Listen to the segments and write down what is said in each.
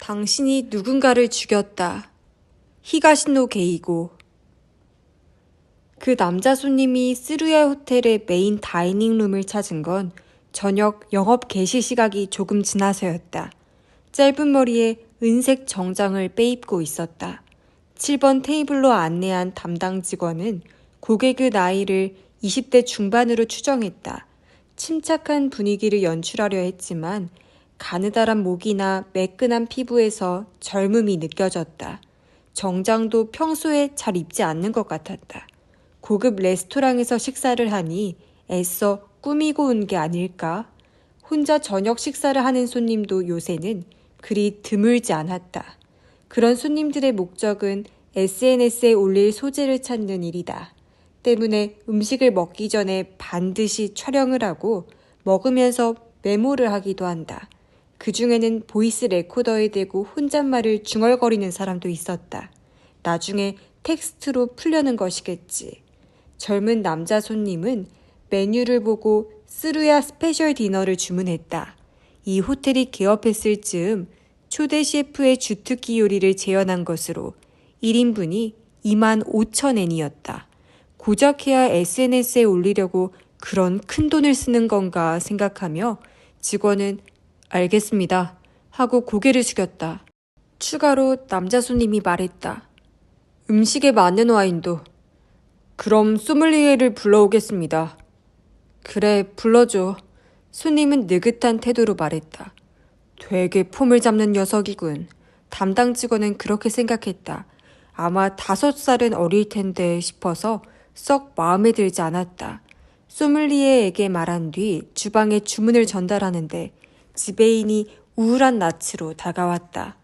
당신이 누군가를 죽였다. 히가시노 게이고. 그 남자 손님이 스루야 호텔의 메인 다이닝룸을 찾은 건 저녁 영업 개시 시각이 조금 지나서였다. 짧은 머리에 은색 정장을 빼입고 있었다. 7번 테이블로 안내한 담당 직원은 고객의 나이를 20대 중반으로 추정했다. 침착한 분위기를 연출하려 했지만 가느다란 목이나 매끈한 피부에서 젊음이 느껴졌다. 정장도 평소에 잘 입지 않는 것 같았다. 고급 레스토랑에서 식사를 하니 애써 꾸미고 온 게 아닐까? 혼자 저녁 식사를 하는 손님도 요새는 그리 드물지 않았다. 그런 손님들의 목적은 SNS에 올릴 소재를 찾는 일이다. 때문에 음식을 먹기 전에 반드시 촬영을 하고 먹으면서 메모를 하기도 한다. 그 중에는 보이스 레코더에 대고 혼잣말을 중얼거리는 사람도 있었다. 나중에 텍스트로 풀려는 것이겠지. 젊은 남자 손님은 메뉴를 보고 스루야 스페셜 디너를 주문했다. 이 호텔이 개업했을 즈음 초대 셰프의 주특기 요리를 재현한 것으로 1인분이 25,000엔이었다. 고작해야 SNS에 올리려고 그런 큰 돈을 쓰는 건가 생각하며 직원은 알겠습니다 하고 고개를 숙였다. 추가로 남자 손님이 말했다. 음식에 맞는 와인도. 그럼 소믈리에를 불러오겠습니다. 그래, 불러줘. 손님은 느긋한 태도로 말했다. 되게 폼을 잡는 녀석이군. 담당 직원은 그렇게 생각했다. 아마 5살은 어릴 텐데 싶어서 썩 마음에 들지 않았다. 소믈리에에게 말한 뒤 주방에 주문을 전달하는데 지배인이 우울한 낯으로 다가왔다.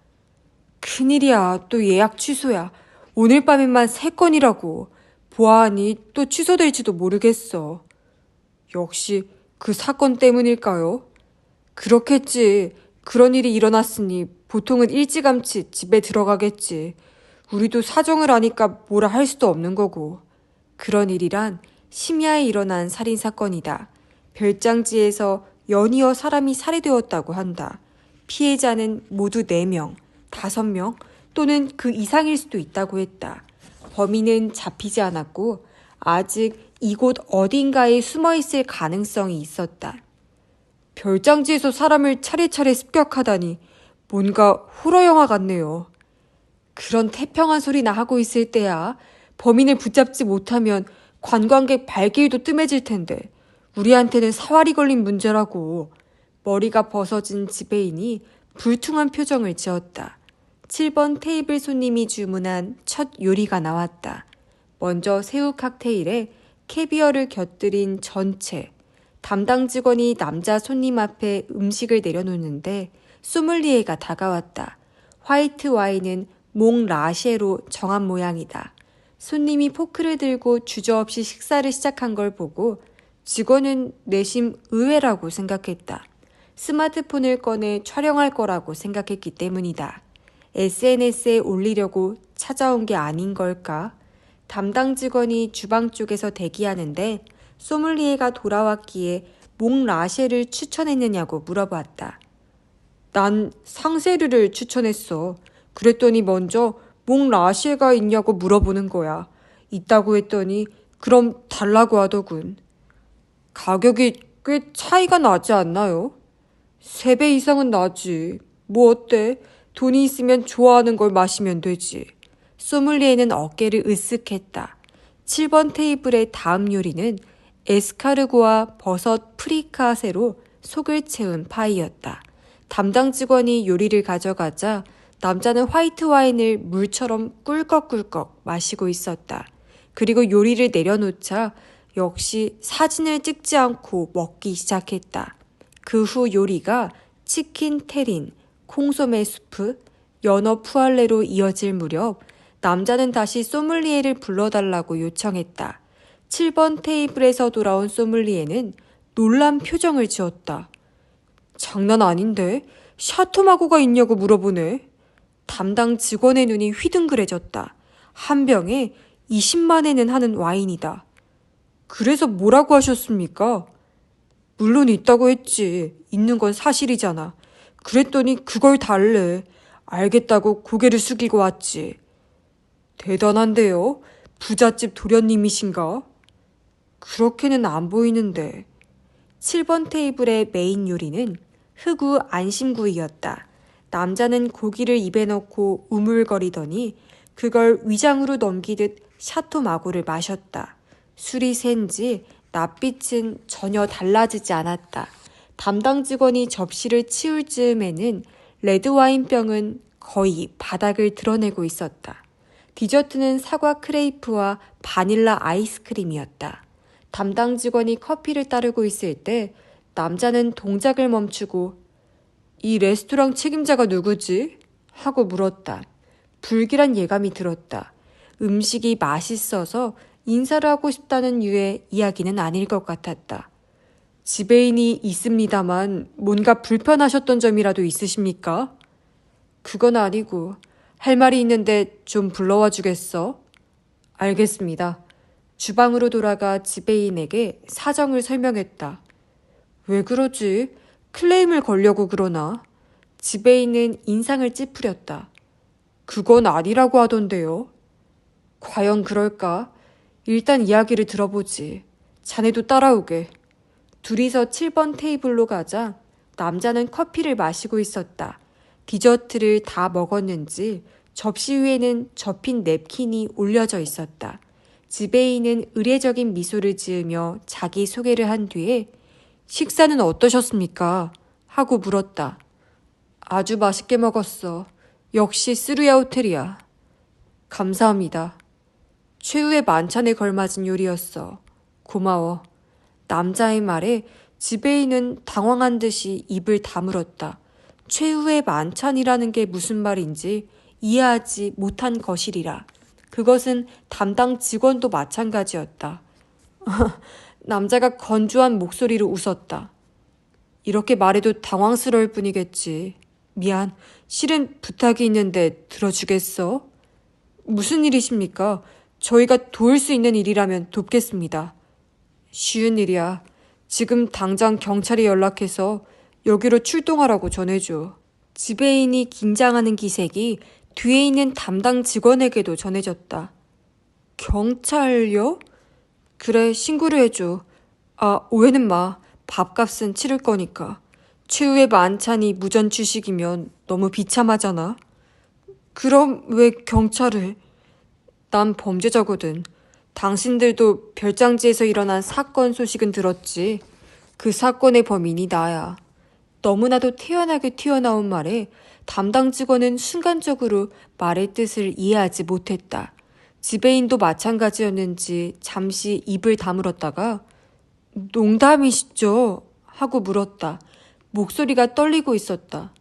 큰일이야. 또 예약 취소야. 오늘 밤에만 3건이라고. 보아하니 또 취소될지도 모르겠어. 역시 그 사건 때문일까요? 그렇겠지. 그런 일이 일어났으니 보통은 일찌감치 집에 들어가겠지. 우리도 사정을 아니까 뭐라 할 수도 없는 거고. 그런 일이란 심야에 일어난 살인사건이다. 별장지에서 연이어 사람이 살해되었다고 한다. 피해자는 모두 4명, 5명 또는 그 이상일 수도 있다고 했다. 범인은 잡히지 않았고 아직 이곳 어딘가에 숨어있을 가능성이 있었다. 별장지에서 사람을 차례차례 습격하다니 뭔가 호러 영화 같네요. 그런 태평한 소리나 하고 있을 때야. 범인을 붙잡지 못하면 관광객 발길도 뜸해질 텐데 우리한테는 사활이 걸린 문제라고. 머리가 벗어진 지배인이 불퉁한 표정을 지었다. 7번 테이블 손님이 주문한 첫 요리가 나왔다. 먼저 새우 칵테일에 캐비어를 곁들인 전체. 담당 직원이 남자 손님 앞에 음식을 내려놓는데 소믈리에가 다가왔다. 화이트 와인은 몽 라쉐로 정한 모양이다. 손님이 포크를 들고 주저없이 식사를 시작한 걸 보고 직원은 내심 의외라고 생각했다. 스마트폰을 꺼내 촬영할 거라고 생각했기 때문이다. SNS에 올리려고 찾아온 게 아닌 걸까? 담당 직원이 주방 쪽에서 대기하는데 소믈리에가 돌아왔기에 몽 라쉐를 추천했느냐고 물어봤다. 난 상세르를 추천했어. 그랬더니 먼저 몽 라쉐가 있냐고 물어보는 거야. 있다고 했더니 그럼 달라고 하더군. 가격이 꽤 차이가 나지 않나요? 3배 이상은 나지. 뭐 어때? 돈이 있으면 좋아하는 걸 마시면 되지. 소믈리에는 어깨를 으쓱했다. 7번 테이블의 다음 요리는 에스카르고와 버섯 프리카세로 속을 채운 파이였다. 담당 직원이 요리를 가져가자 남자는 화이트 와인을 물처럼 꿀꺽꿀꺽 마시고 있었다. 그리고 요리를 내려놓자 역시 사진을 찍지 않고 먹기 시작했다. 그 후 요리가 치킨 테린, 콩소메 수프, 연어 푸알레로 이어질 무렵 남자는 다시 소믈리에를 불러달라고 요청했다. 7번 테이블에서 돌아온 소믈리에는 놀란 표정을 지었다. 장난 아닌데? 샤토마고가 있냐고 물어보네. 담당 직원의 눈이 휘둥그레졌다. 한 병에 20만 엔은 하는 와인이다. 그래서 뭐라고 하셨습니까? 물론 있다고 했지. 있는 건 사실이잖아. 그랬더니 그걸 달래. 알겠다고 고개를 숙이고 왔지. 대단한데요? 부잣집 도련님이신가? 그렇게는 안 보이는데. 7번 테이블의 메인 요리는 흑우 안심구이였다. 남자는 고기를 입에 넣고 우물거리더니 그걸 위장으로 넘기듯 샤토 마고를 마셨다. 술이 센지 낯빛은 전혀 달라지지 않았다. 담당 직원이 접시를 치울 즈음에는 레드와인병은 거의 바닥을 드러내고 있었다. 디저트는 사과 크레이프와 바닐라 아이스크림이었다. 담당 직원이 커피를 따르고 있을 때 남자는 동작을 멈추고 이 레스토랑 책임자가 누구지? 하고 물었다. 불길한 예감이 들었다. 음식이 맛있어서 인사를 하고 싶다는 유의 이야기는 아닐 것 같았다. 지배인이 있습니다만 뭔가 불편하셨던 점이라도 있으십니까? 그건 아니고 할 말이 있는데 좀 불러와 주겠어? 알겠습니다. 주방으로 돌아가 지배인에게 사정을 설명했다. 왜 그러지? 클레임을 걸려고 그러나? 지배인은 인상을 찌푸렸다. 그건 아니라고 하던데요. 과연 그럴까? 일단 이야기를 들어보지. 자네도 따라오게. 둘이서 7번 테이블로 가자 남자는 커피를 마시고 있었다. 디저트를 다 먹었는지 접시 위에는 접힌 냅킨이 올려져 있었다. 지배인은 의례적인 미소를 지으며 자기 소개를 한 뒤에 식사는 어떠셨습니까? 하고 물었다. 아주 맛있게 먹었어. 역시 스루야 호텔이야. 감사합니다. 최후의 만찬에 걸맞은 요리였어. 고마워. 남자의 말에 지배인은 당황한 듯이 입을 다물었다. 최후의 만찬이라는 게 무슨 말인지 이해하지 못한 것이리라. 그것은 담당 직원도 마찬가지였다. 남자가 건조한 목소리로 웃었다. 이렇게 말해도 당황스러울 뿐이겠지. 미안. 실은 부탁이 있는데 들어주겠어? 무슨 일이십니까? 저희가 도울 수 있는 일이라면 돕겠습니다. 쉬운 일이야. 지금 당장 경찰에 연락해서 여기로 출동하라고 전해줘. 지배인이 긴장하는 기색이 뒤에 있는 담당 직원에게도 전해졌다. 경찰요? 그래, 신고를 해줘. 오해는 마. 밥값은 치를 거니까. 최후의 만찬이 무전 취식이면 너무 비참하잖아. 그럼 왜 경찰을? 난 범죄자거든. 당신들도 별장지에서 일어난 사건 소식은 들었지. 그 사건의 범인이 나야. 너무나도 태연하게 튀어나온 말에 담당 직원은 순간적으로 말의 뜻을 이해하지 못했다. 지배인도 마찬가지였는지 잠시 입을 다물었다가 농담이시죠? 하고 물었다. 목소리가 떨리고 있었다.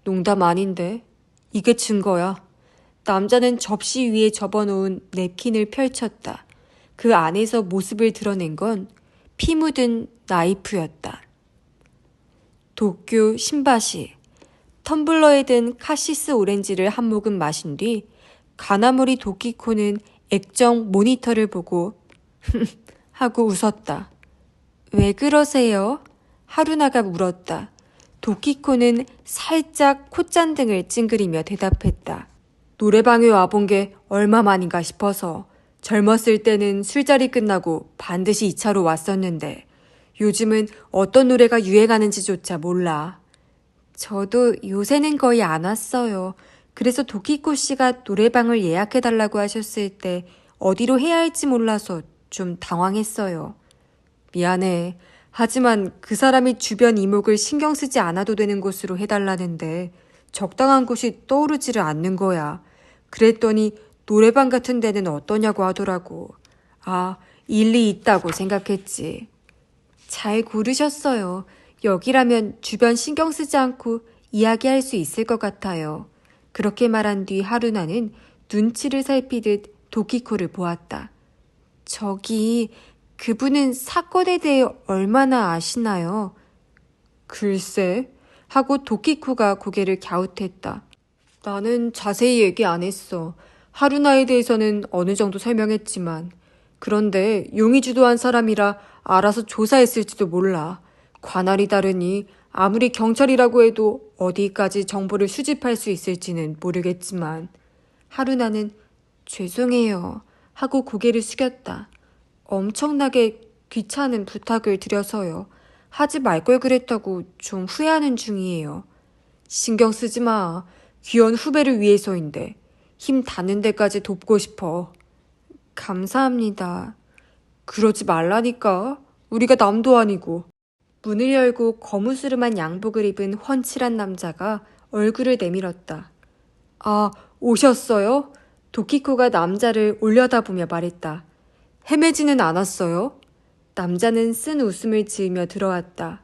농담 아닌데. 이게 증거야. 남자는 접시 위에 접어놓은 냅킨을 펼쳤다. 그 안에서 모습을 드러낸 건 피 묻은 나이프였다. 도쿄 신바시. 텀블러에 든 카시스 오렌지를 한 모금 마신 뒤 가나모리 도키코는 액정 모니터를 보고 하고 웃었다. 왜 그러세요? 하루나가 물었다. 도키코는 살짝 콧잔등을 찡그리며 대답했다. 노래방에 와본 게 얼마만인가 싶어서 젊었을 때는 술자리 끝나고 반드시 2차로 왔었는데 요즘은 어떤 노래가 유행하는지조차 몰라. 저도 요새는 거의 안 왔어요. 그래서 도키코 씨가 노래방을 예약해달라고 하셨을 때 어디로 해야 할지 몰라서 좀 당황했어요. 미안해. 하지만 그 사람이 주변 이목을 신경 쓰지 않아도 되는 곳으로 해달라는데 적당한 곳이 떠오르지를 않는 거야. 그랬더니 노래방 같은 데는 어떠냐고 하더라고. 일리 있다고 생각했지. 잘 고르셨어요. 여기라면 주변 신경 쓰지 않고 이야기할 수 있을 것 같아요. 그렇게 말한 뒤 하루나는 눈치를 살피듯 도키코를 보았다. 저기, 그분은 사건에 대해 얼마나 아시나요? 글쎄, 하고 도키코가 고개를 갸웃했다. 나는 자세히 얘기 안 했어. 하루나에 대해서는 어느 정도 설명했지만. 그런데 용이 주도한 사람이라 알아서 조사했을지도 몰라. 관할이 다르니 아무리 경찰이라고 해도 어디까지 정보를 수집할 수 있을지는 모르겠지만 하루나는 죄송해요 하고 고개를 숙였다. 엄청나게 귀찮은 부탁을 드려서요. 하지 말 걸 그랬다고 좀 후회하는 중이에요. 신경 쓰지 마. 귀여운 후배를 위해서인데 힘 닿는 데까지 돕고 싶어. 감사합니다. 그러지 말라니까. 우리가 남도 아니고. 문을 열고 거무스름한 양복을 입은 훤칠한 남자가 얼굴을 내밀었다. 아, 오셨어요? 도키코가 남자를 올려다보며 말했다. 헤매지는 않았어요? 남자는 쓴 웃음을 지으며 들어왔다.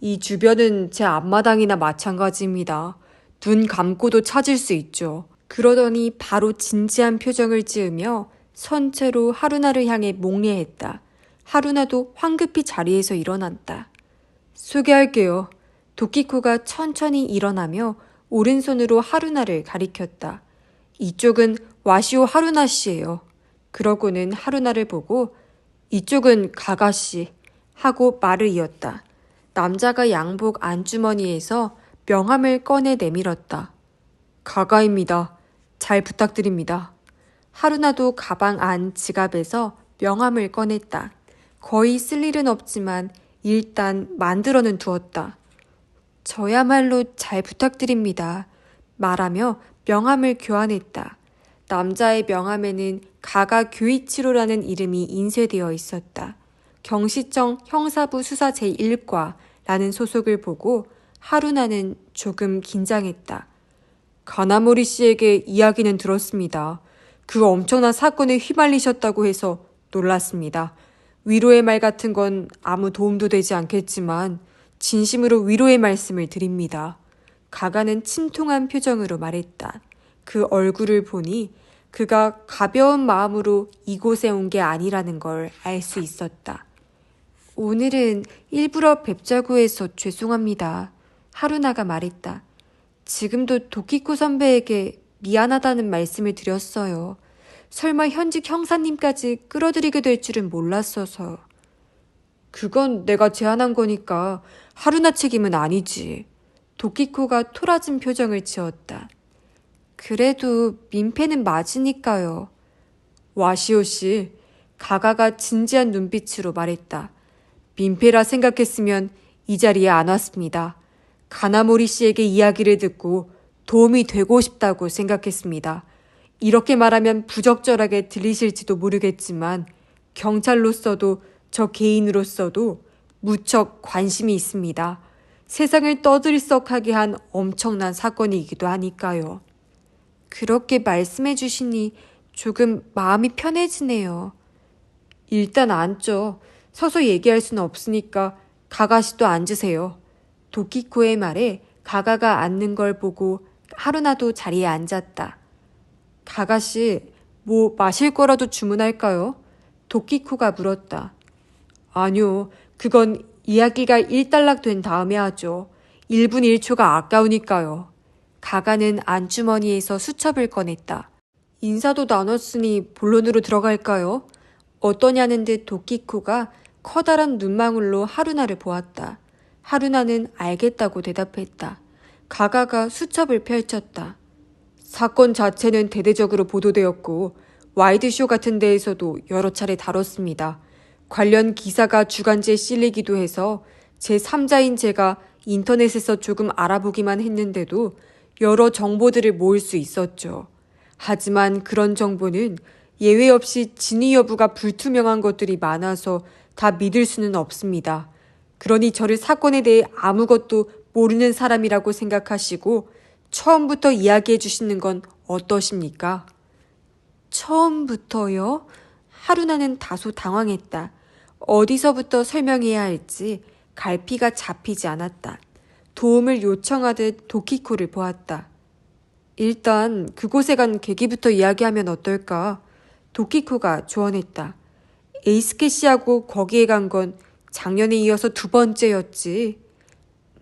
이 주변은 제 앞마당이나 마찬가지입니다. 눈 감고도 찾을 수 있죠. 그러더니 바로 진지한 표정을 지으며 선체로 하루나를 향해 목례했다. 하루나도 황급히 자리에서 일어났다. 소개할게요. 도키코가 천천히 일어나며 오른손으로 하루나를 가리켰다. 이쪽은 와시오 하루나 씨예요. 그러고는 하루나를 보고 이쪽은 가가 씨 하고 말을 이었다. 남자가 양복 안주머니에서 명함을 꺼내 내밀었다. 가가입니다. 잘 부탁드립니다. 하루나도 가방 안 지갑에서 명함을 꺼냈다. 거의 쓸 일은 없지만 일단 만들어는 두었다. 저야말로 잘 부탁드립니다. 말하며 명함을 교환했다. 남자의 명함에는 가가 교이치로라는 이름이 인쇄되어 있었다. 경시청 형사부 수사 제1과라는 소속을 보고 하루나는 조금 긴장했다. 가나모리 씨에게 이야기는 들었습니다. 그 엄청난 사건에 휘말리셨다고 해서 놀랐습니다. 위로의 말 같은 건 아무 도움도 되지 않겠지만 진심으로 위로의 말씀을 드립니다. 가가는 침통한 표정으로 말했다. 그 얼굴을 보니 그가 가벼운 마음으로 이곳에 온 게 아니라는 걸 알 수 있었다. 오늘은 일부러 뵙자고 해서 죄송합니다. 하루나가 말했다. 지금도 도키코 선배에게 미안하다는 말씀을 드렸어요. 설마 현직 형사님까지 끌어들이게 될 줄은 몰랐어서. 그건 내가 제안한 거니까 하루나 책임은 아니지. 도키코가 토라진 표정을 지었다. 그래도 민폐는 맞으니까요. 와시오 씨, 가가가 진지한 눈빛으로 말했다. 민폐라 생각했으면 이 자리에 안 왔습니다. 가나모리 씨에게 이야기를 듣고 도움이 되고 싶다고 생각했습니다. 이렇게 말하면 부적절하게 들리실지도 모르겠지만 경찰로서도 저 개인으로서도 무척 관심이 있습니다. 세상을 떠들썩하게 한 엄청난 사건이기도 하니까요. 그렇게 말씀해 주시니 조금 마음이 편해지네요. 일단 앉죠. 서서 얘기할 수는 없으니까 가가씨도 앉으세요. 도키코의 말에 가가가 앉는 걸 보고 하루나도 자리에 앉았다. 가가씨, 뭐 마실 거라도 주문할까요? 도키코가 물었다. 아니요, 그건 이야기가 일단락 된 다음에 하죠. 1분 1초가 아까우니까요. 가가는 안주머니에서 수첩을 꺼냈다. 인사도 나눴으니 본론으로 들어갈까요? 어떠냐는 듯 도키코가 커다란 눈망울로 하루나를 보았다. 하루나는 알겠다고 대답했다. 가가가 수첩을 펼쳤다. 사건 자체는 대대적으로 보도되었고 와이드쇼 같은 데에서도 여러 차례 다뤘습니다. 관련 기사가 주간지에 실리기도 해서 제3자인 제가 인터넷에서 조금 알아보기만 했는데도 여러 정보들을 모을 수 있었죠. 하지만 그런 정보는 예외 없이 진위 여부가 불투명한 것들이 많아서 다 믿을 수는 없습니다. 그러니 저를 사건에 대해 아무것도 모르는 사람이라고 생각하시고 처음부터 이야기해 주시는 건 어떠십니까? 처음부터요? 하루나는 다소 당황했다. 어디서부터 설명해야 할지 갈피가 잡히지 않았다. 도움을 요청하듯 도키코를 보았다. 일단 그곳에 간 계기부터 이야기하면 어떨까? 도키코가 조언했다. 에이스케 씨하고 거기에 간 건 작년에 이어서 2번째였지.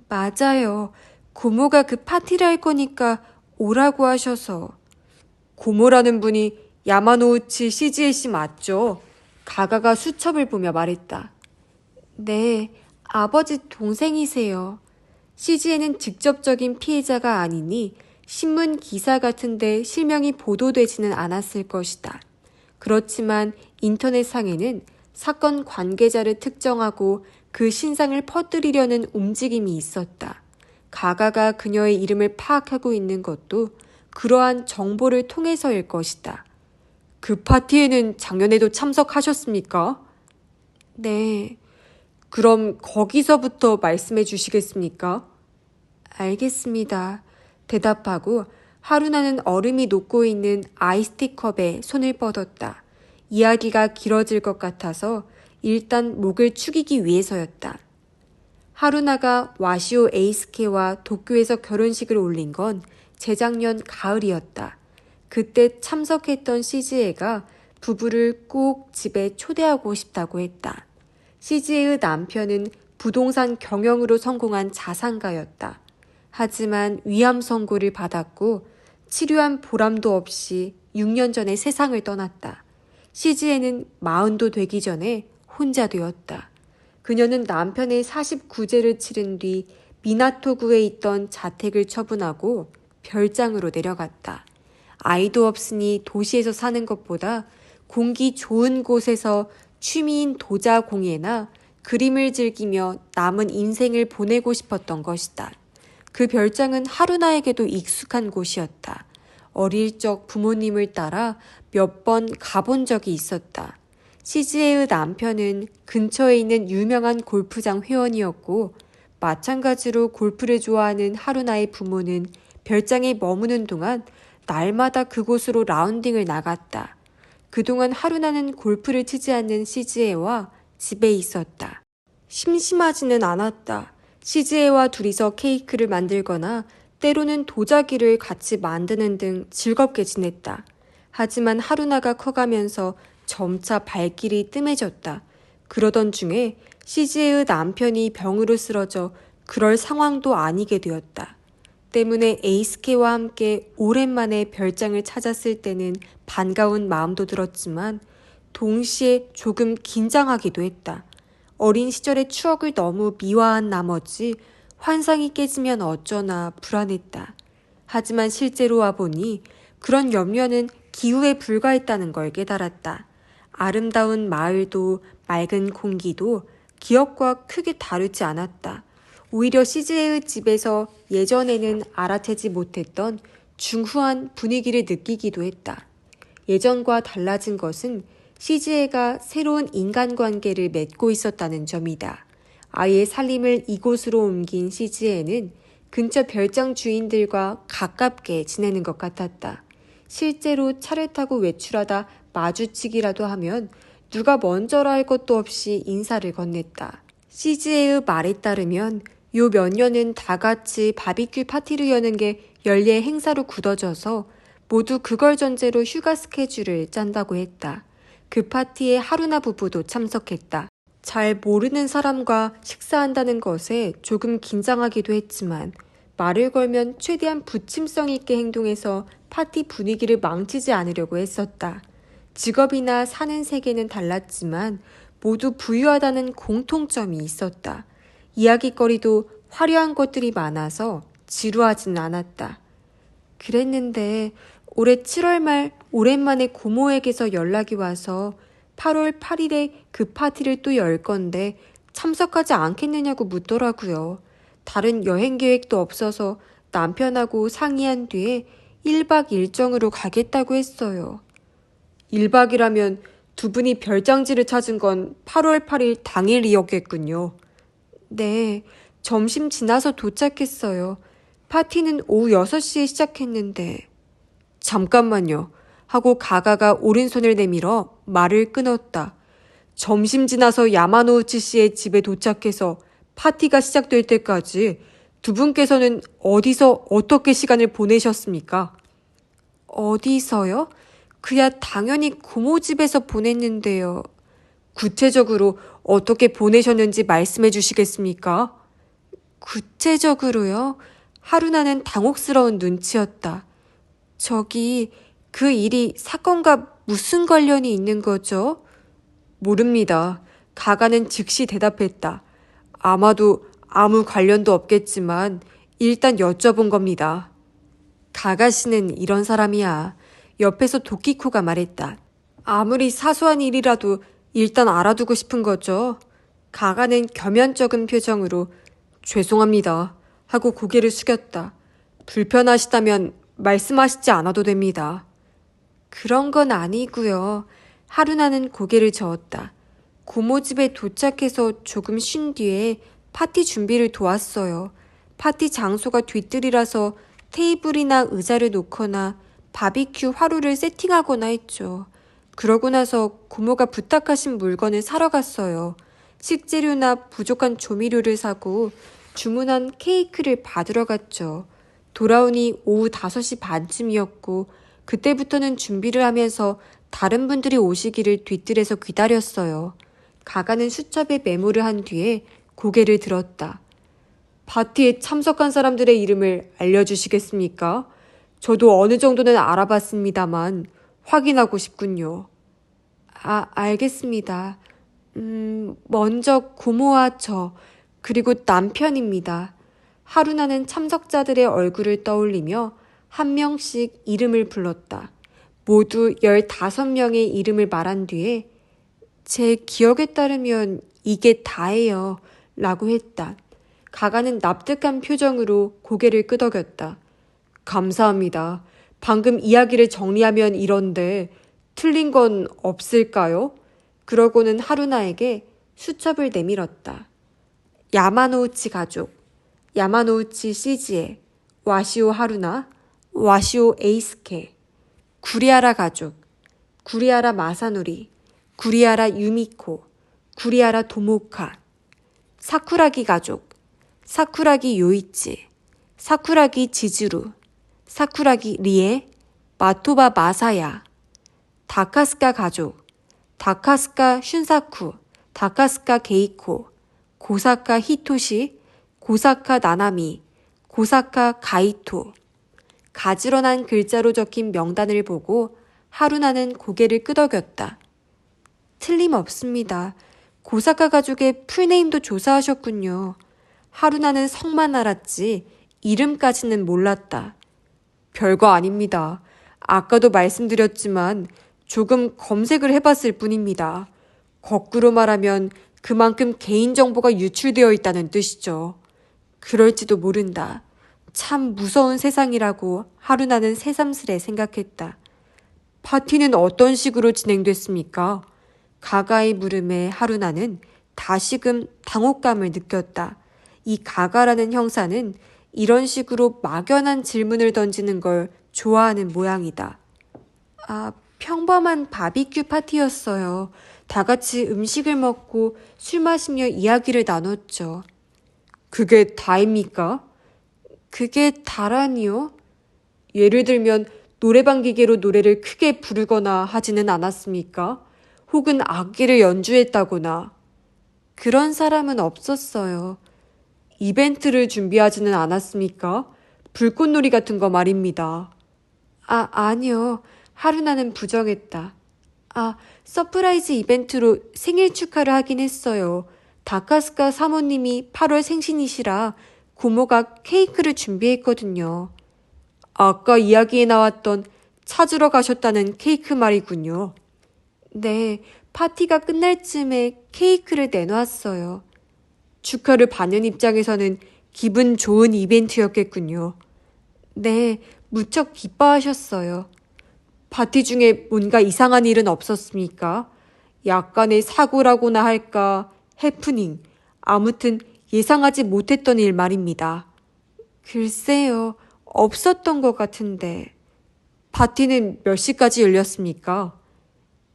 맞아요. 고모가 그 파티를 할 거니까 오라고 하셔서. 고모라는 분이 야마노우치 시지에 씨 맞죠? 가가가 수첩을 보며 말했다. 네, 아버지 동생이세요. CG에는 직접적인 피해자가 아니니 신문 기사 같은데 실명이 보도되지는 않았을 것이다. 그렇지만 인터넷상에는 사건 관계자를 특정하고 그 신상을 퍼뜨리려는 움직임이 있었다. 가가가 그녀의 이름을 파악하고 있는 것도 그러한 정보를 통해서일 것이다. 그 파티에는 작년에도 참석하셨습니까? 네. 그럼 거기서부터 말씀해 주시겠습니까? 알겠습니다. 대답하고 하루나는 얼음이 녹고 있는 아이스티 컵에 손을 뻗었다. 이야기가 길어질 것 같아서 일단 목을 축이기 위해서였다. 하루나가 와시오 에이스케와 도쿄에서 결혼식을 올린 건 재작년 가을이었다. 그때 참석했던 CG애가 부부를 꼭 집에 초대하고 싶다고 했다. CG애의 남편은 부동산 경영으로 성공한 자산가였다. 하지만 위암 선고를 받았고 치료한 보람도 없이 6년 전에 세상을 떠났다. CG애는 40도 되기 전에 혼자 되었다. 그녀는 남편의 49제를 치른 뒤 미나토구에 있던 자택을 처분하고 별장으로 내려갔다. 아이도 없으니 도시에서 사는 것보다 공기 좋은 곳에서 취미인 도자 공예나 그림을 즐기며 남은 인생을 보내고 싶었던 것이다. 그 별장은 하루나에게도 익숙한 곳이었다. 어릴 적 부모님을 따라 몇 번 가본 적이 있었다. CG애의 남편은 근처에 있는 유명한 골프장 회원이었고 마찬가지로 골프를 좋아하는 하루나의 부모는 별장에 머무는 동안 날마다 그곳으로 라운딩을 나갔다. 그동안 하루나는 골프를 치지 않는 CG애와 집에 있었다. 심심하지는 않았다. CG애와 둘이서 케이크를 만들거나 때로는 도자기를 같이 만드는 등 즐겁게 지냈다. 하지만 하루나가 커가면서 점차 발길이 뜸해졌다. 그러던 중에 CG애의 남편이 병으로 쓰러져 그럴 상황도 아니게 되었다. 때문에 에이스케와 함께 오랜만에 별장을 찾았을 때는 반가운 마음도 들었지만 동시에 조금 긴장하기도 했다. 어린 시절의 추억을 너무 미화한 나머지 환상이 깨지면 어쩌나 불안했다. 하지만 실제로 와보니 그런 염려는 기후에 불과했다는 걸 깨달았다. 아름다운 마을도 맑은 공기도 기억과 크게 다르지 않았다. 오히려 CG애의 집에서 예전에는 알아채지 못했던 중후한 분위기를 느끼기도 했다. 예전과 달라진 것은 CG애가 새로운 인간관계를 맺고 있었다는 점이다. 아이의 살림을 이곳으로 옮긴 CG애는 근처 별장 주인들과 가깝게 지내는 것 같았다. 실제로 차를 타고 외출하다 마주치기라도 하면 누가 먼저라 할 것도 없이 인사를 건넸다. CG애의 말에 따르면 요 몇 년은 다 같이 바비큐 파티를 여는 게 연례 행사로 굳어져서 모두 그걸 전제로 휴가 스케줄을 짠다고 했다. 그 파티에 하루나 부부도 참석했다. 잘 모르는 사람과 식사한다는 것에 조금 긴장하기도 했지만 말을 걸면 최대한 부침성 있게 행동해서 파티 분위기를 망치지 않으려고 했었다. 직업이나 사는 세계는 달랐지만 모두 부유하다는 공통점이 있었다. 이야깃거리도 화려한 것들이 많아서 지루하진 않았다. 그랬는데 올해 7월 말 오랜만에 고모에게서 연락이 와서 8월 8일에 그 파티를 또 열 건데 참석하지 않겠느냐고 묻더라고요. 다른 여행 계획도 없어서 남편하고 상의한 뒤에 1박 일정으로 가겠다고 했어요. 1박이라면 두 분이 별장지를 찾은 건 8월 8일 당일이었겠군요. 네, 점심 지나서 도착했어요. 파티는 오후 6시에 시작했는데. 잠깐만요. 하고 가가가 오른손을 내밀어 말을 끊었다. 점심 지나서 야마노우치 씨의 집에 도착해서 파티가 시작될 때까지 두 분께서는 어디서 어떻게 시간을 보내셨습니까? 어디서요? 그야 당연히 고모 집에서 보냈는데요. 구체적으로 어떻게 보내셨는지 말씀해 주시겠습니까? 구체적으로요? 하루나는 당혹스러운 눈치였다. 저기, 그 일이 사건과 무슨 관련이 있는 거죠? 모릅니다. 가가는 즉시 대답했다. 아마도 아무 관련도 없겠지만 일단 여쭤본 겁니다. 가가씨는 이런 사람이야. 옆에서 도끼코가 말했다. 아무리 사소한 일이라도 일단 알아두고 싶은 거죠. 가가는 겸연쩍은 표정으로 죄송합니다 하고 고개를 숙였다. 불편하시다면 말씀하시지 않아도 됩니다. 그런 건 아니고요. 하루나는 고개를 저었다. 고모 집에 도착해서 조금 쉰 뒤에 파티 준비를 도왔어요. 파티 장소가 뒤뜰이라서 테이블이나 의자를 놓거나 바비큐 화로를 세팅하거나 했죠. 그러고 나서 고모가 부탁하신 물건을 사러 갔어요. 식재료나 부족한 조미료를 사고 주문한 케이크를 받으러 갔죠. 돌아오니 오후 5시 반쯤이었고 그때부터는 준비를 하면서 다른 분들이 오시기를 뒤뜰에서 기다렸어요. 가가는 수첩에 메모를 한 뒤에 고개를 들었다. 파티에 참석한 사람들의 이름을 알려주시겠습니까? 저도 어느 정도는 알아봤습니다만 확인하고 싶군요. 알겠습니다. 먼저 고모와 저, 그리고 남편입니다. 하루나는 참석자들의 얼굴을 떠올리며 한 명씩 이름을 불렀다. 모두 15명의 이름을 말한 뒤에 제 기억에 따르면 이게 다예요. 라고 했다. 가가는 납득한 표정으로 고개를 끄덕였다. 감사합니다. 방금 이야기를 정리하면 이런데 틀린 건 없을까요? 그러고는 하루나에게 수첩을 내밀었다. 야마노우치 가족, 야마노우치 시지에, 와시오 하루나, 와시오 에이스케, 구리하라 가족, 구리하라 마사노리, 구리하라 유미코, 구리하라 도모카, 사쿠라기 가족, 사쿠라기 요이치, 사쿠라기 지즈루, 사쿠라기 리에, 마토바 마사야, 다카스카 가족, 다카스카 슌사쿠, 다카스카 게이코, 고사카 히토시, 고사카 나나미, 고사카 가이토. 가지런한 글자로 적힌 명단을 보고 하루나는 고개를 끄덕였다. 틀림없습니다. 고사카 가족의 풀네임도 조사하셨군요. 하루나는 성만 알았지 이름까지는 몰랐다. 별거 아닙니다. 아까도 말씀드렸지만 조금 검색을 해봤을 뿐입니다. 거꾸로 말하면 그만큼 개인정보가 유출되어 있다는 뜻이죠. 그럴지도 모른다. 참 무서운 세상이라고 하루나는 새삼스레 생각했다. 파티는 어떤 식으로 진행됐습니까? 가가의 물음에 하루나는 다시금 당혹감을 느꼈다. 이 가가라는 형사는 이런 식으로 막연한 질문을 던지는 걸 좋아하는 모양이다. 평범한 바비큐 파티였어요. 다 같이 음식을 먹고 술 마시며 이야기를 나눴죠. 그게 다입니까? 그게 다라니요? 예를 들면 노래방 기계로 노래를 크게 부르거나 하지는 않았습니까? 혹은 악기를 연주했다거나. 그런 사람은 없었어요. 이벤트를 준비하지는 않았습니까? 불꽃놀이 같은 거 말입니다. 아니요. 하루나는 부정했다. 서프라이즈 이벤트로 생일 축하를 하긴 했어요. 다카스카 사모님이 8월 생신이시라 고모가 케이크를 준비했거든요. 아까 이야기에 나왔던 찾으러 가셨다는 케이크 말이군요. 네, 파티가 끝날 쯤에 케이크를 내놓았어요. 축하를 받는 입장에서는 기분 좋은 이벤트였겠군요. 네, 무척 기뻐하셨어요. 파티 중에 뭔가 이상한 일은 없었습니까? 약간의 사고라고나 할까, 해프닝, 아무튼 예상하지 못했던 일 말입니다. 글쎄요, 없었던 것 같은데. 파티는 몇 시까지 열렸습니까?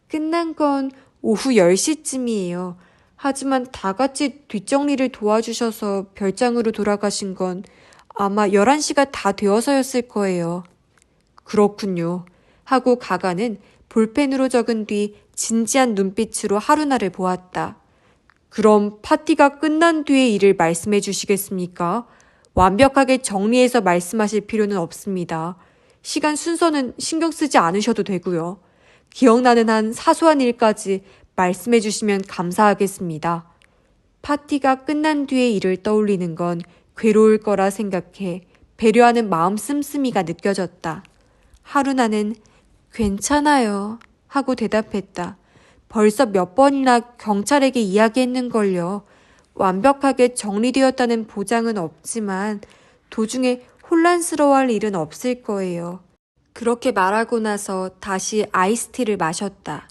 끝난 건 오후 10시쯤이에요. 하지만 다 같이 뒷정리를 도와주셔서 별장으로 돌아가신 건 아마 11시가 다 되어서였을 거예요. 그렇군요. 하고 가가는 볼펜으로 적은 뒤 진지한 눈빛으로 하루나를 보았다. 그럼 파티가 끝난 뒤의 일을 말씀해 주시겠습니까? 완벽하게 정리해서 말씀하실 필요는 없습니다. 시간 순서는 신경 쓰지 않으셔도 되고요. 기억나는 한 사소한 일까지 말씀해 주시면 감사하겠습니다. 파티가 끝난 뒤의 일을 떠올리는 건 괴로울 거라 생각해 배려하는 마음 씀씀이가 느껴졌다. 하루나는 괜찮아요 하고 대답했다. 벌써 몇 번이나 경찰에게 이야기했는걸요. 완벽하게 정리되었다는 보장은 없지만 도중에 혼란스러워할 일은 없을 거예요. 그렇게 말하고 나서 다시 아이스티를 마셨다.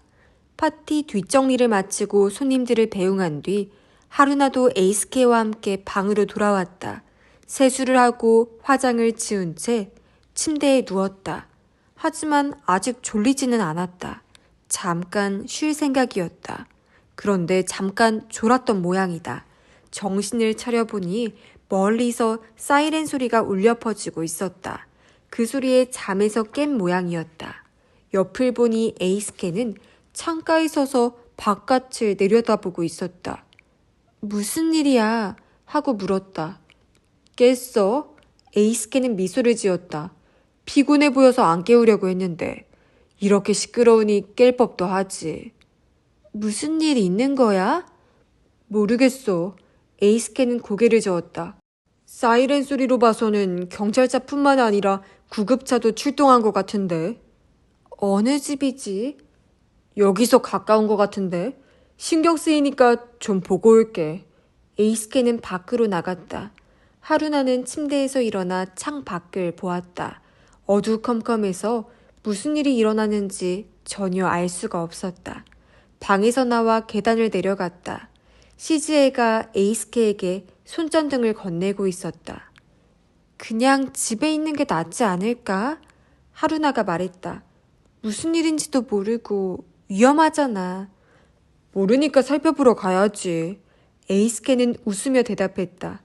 파티 뒷정리를 마치고 손님들을 배웅한 뒤 하루나도 에이스케와 함께 방으로 돌아왔다. 세수를 하고 화장을 지운 채 침대에 누웠다. 하지만 아직 졸리지는 않았다. 잠깐 쉴 생각이었다. 그런데 잠깐 졸았던 모양이다. 정신을 차려보니 멀리서 사이렌 소리가 울려 퍼지고 있었다. 그 소리에 잠에서 깬 모양이었다. 옆을 보니 에이스케는 창가에 서서 바깥을 내려다보고 있었다. 무슨 일이야? 하고 물었다. 깼어? 에이스케는 미소를 지었다. 피곤해 보여서 안 깨우려고 했는데 이렇게 시끄러우니 깰 법도 하지. 무슨 일 있는 거야? 모르겠어. 에이스케는 고개를 저었다. 사이렌 소리로 봐서는 경찰차뿐만 아니라 구급차도 출동한 것 같은데. 어느 집이지? 여기서 가까운 것 같은데. 신경 쓰이니까 좀 보고 올게. 에이스케는 밖으로 나갔다. 하루나는 침대에서 일어나 창 밖을 보았다. 어두컴컴해서 무슨 일이 일어나는지 전혀 알 수가 없었다. 방에서 나와 계단을 내려갔다. 시즈에가 에이스케에게 손전등을 건네고 있었다. 그냥 집에 있는 게 낫지 않을까? 하루나가 말했다. 무슨 일인지도 모르고 위험하잖아. 모르니까 살펴보러 가야지. 에이스케는 웃으며 대답했다.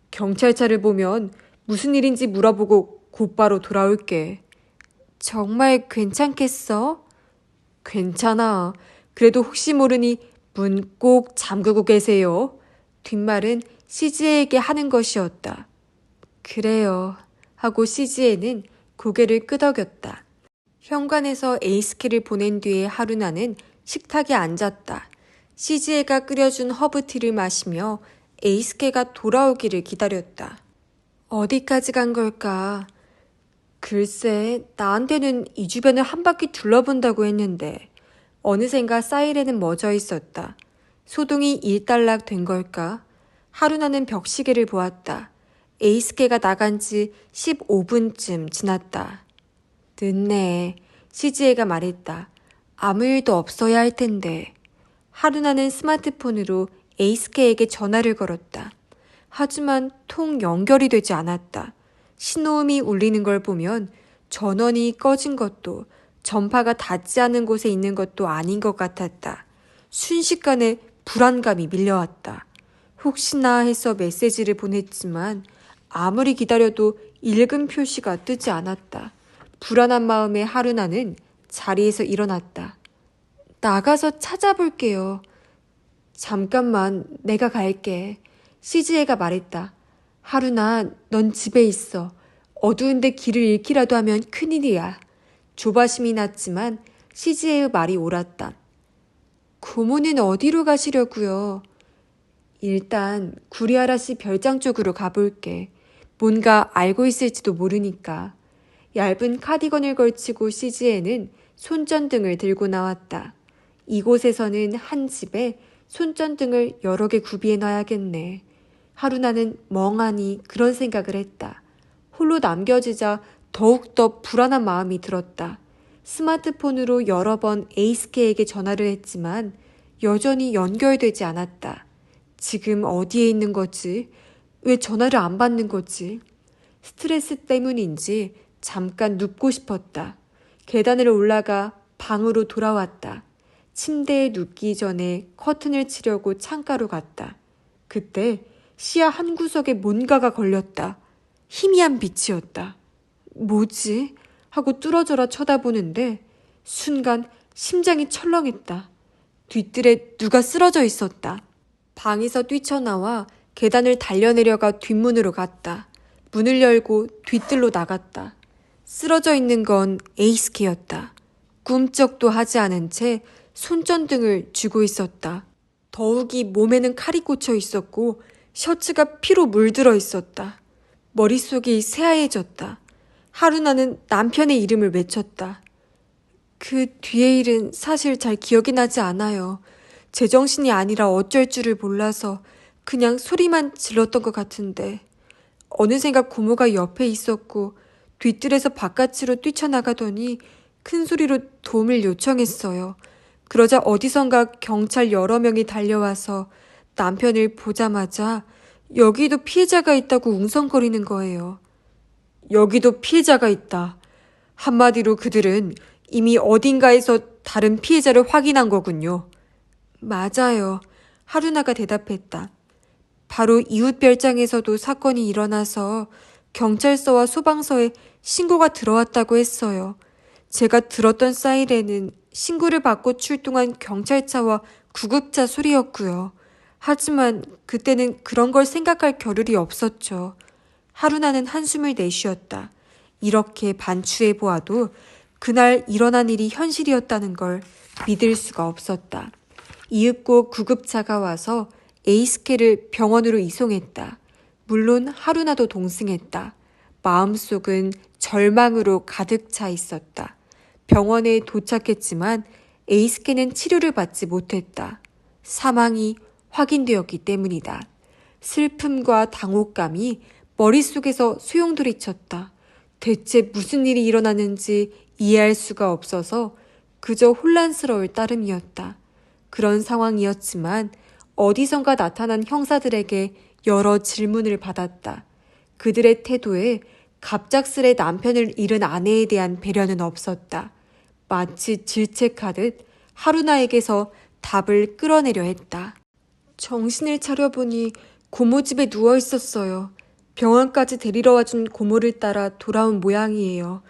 경찰차를 보면 무슨 일인지 물어보고 곧바로 돌아올게. 정말 괜찮겠어? 괜찮아. 그래도 혹시 모르니 문 꼭 잠그고 계세요. 뒷말은 시즈에에게 하는 것이었다. 그래요. 하고 시즈에는 고개를 끄덕였다. 현관에서 에이스케를 보낸 뒤에 하루나는 식탁에 앉았다. 시즈에가 끓여준 허브티를 마시며 에이스케가 돌아오기를 기다렸다. 어디까지 간 걸까? 글쎄, 나한테는 이 주변을 한 바퀴 둘러본다고 했는데 어느샌가 사이렌은 멎어 있었다. 소동이 일단락 된 걸까? 하루나는 벽시계를 보았다. 에이스케가 나간 지 15분쯤 지났다. 늦네. 시즈에가 말했다. 아무 일도 없어야 할 텐데. 하루나는 스마트폰으로 에이스케에게 전화를 걸었다. 하지만 통 연결이 되지 않았다. 신호음이 울리는 걸 보면 전원이 꺼진 것도 전파가 닿지 않은 곳에 있는 것도 아닌 것 같았다. 순식간에 불안감이 밀려왔다. 혹시나 해서 메시지를 보냈지만 아무리 기다려도 읽음 표시가 뜨지 않았다. 불안한 마음에 하루나는 자리에서 일어났다. 나가서 찾아볼게요. 잠깐만, 내가 갈게. 시즈에가 말했다. 하루나, 넌 집에 있어. 어두운데 길을 잃기라도 하면 큰일이야. 조바심이 났지만 시즈에의 말이 옳았다. 고모는 어디로 가시려고요? 일단 구리아라시 별장 쪽으로 가볼게. 뭔가 알고 있을지도 모르니까. 얇은 카디건을 걸치고 시즈에는 손전등을 들고 나왔다. 이곳에서는 한 집에 손전등을 여러 개 구비해 놔야겠네. 하루나는 멍하니 그런 생각을 했다. 홀로 남겨지자 더욱더 불안한 마음이 들었다. 스마트폰으로 여러 번 에이스케에게 전화를 했지만 여전히 연결되지 않았다. 지금 어디에 있는 거지? 왜 전화를 안 받는 거지? 스트레스 때문인지 잠깐 눕고 싶었다. 계단을 올라가 방으로 돌아왔다. 침대에 눕기 전에 커튼을 치려고 창가로 갔다. 그때 시야 한 구석에 뭔가가 걸렸다. 희미한 빛이었다. 뭐지? 하고 뚫어져라 쳐다보는데 순간 심장이 철렁했다. 뒤뜰에 누가 쓰러져 있었다. 방에서 뛰쳐나와 계단을 달려내려가 뒷문으로 갔다. 문을 열고 뒤뜰로 나갔다. 쓰러져 있는 건 에이스케였다. 꿈쩍도 하지 않은 채 손전등을 쥐고 있었다. 더욱이 몸에는 칼이 꽂혀 있었고 셔츠가 피로 물들어 있었다. 머릿속이 새하얘졌다. 하루나는 남편의 이름을 외쳤다. 그 뒤의 일은 사실 잘 기억이 나지 않아요. 제정신이 아니라 어쩔 줄을 몰라서 그냥 소리만 질렀던 것 같은데 어느샌가 고모가 옆에 있었고 뒤뜰에서 바깥으로 뛰쳐나가더니 큰 소리로 도움을 요청했어요. 그러자 어디선가 경찰 여러 명이 달려와서 남편을 보자마자 여기도 피해자가 있다고 웅성거리는 거예요. 여기도 피해자가 있다. 한마디로 그들은 이미 어딘가에서 다른 피해자를 확인한 거군요. 맞아요. 하루나가 대답했다. 바로 이웃별장에서도 사건이 일어나서 경찰서와 소방서에 신고가 들어왔다고 했어요. 제가 들었던 사이렌은 신고를 받고 출동한 경찰차와 구급차 소리였고요. 하지만 그때는 그런 걸 생각할 겨를이 없었죠. 하루나는 한숨을 내쉬었다. 이렇게 반추해 보아도 그날 일어난 일이 현실이었다는 걸 믿을 수가 없었다. 이윽고 구급차가 와서 에이스케를 병원으로 이송했다. 물론 하루나도 동승했다. 마음속은 절망으로 가득 차 있었다. 병원에 도착했지만 에이스케는 치료를 받지 못했다. 사망이 확인되었기 때문이다. 슬픔과 당혹감이 머릿속에서 소용돌이쳤다. 대체 무슨 일이 일어나는지 이해할 수가 없어서 그저 혼란스러울 따름이었다. 그런 상황이었지만 어디선가 나타난 형사들에게 여러 질문을 받았다. 그들의 태도에 갑작스레 남편을 잃은 아내에 대한 배려는 없었다. 마치 질책하듯 하루나에게서 답을 끌어내려 했다. 정신을 차려보니 고모 집에 누워 있었어요. 병원까지 데리러 와준 고모를 따라 돌아온 모양이에요.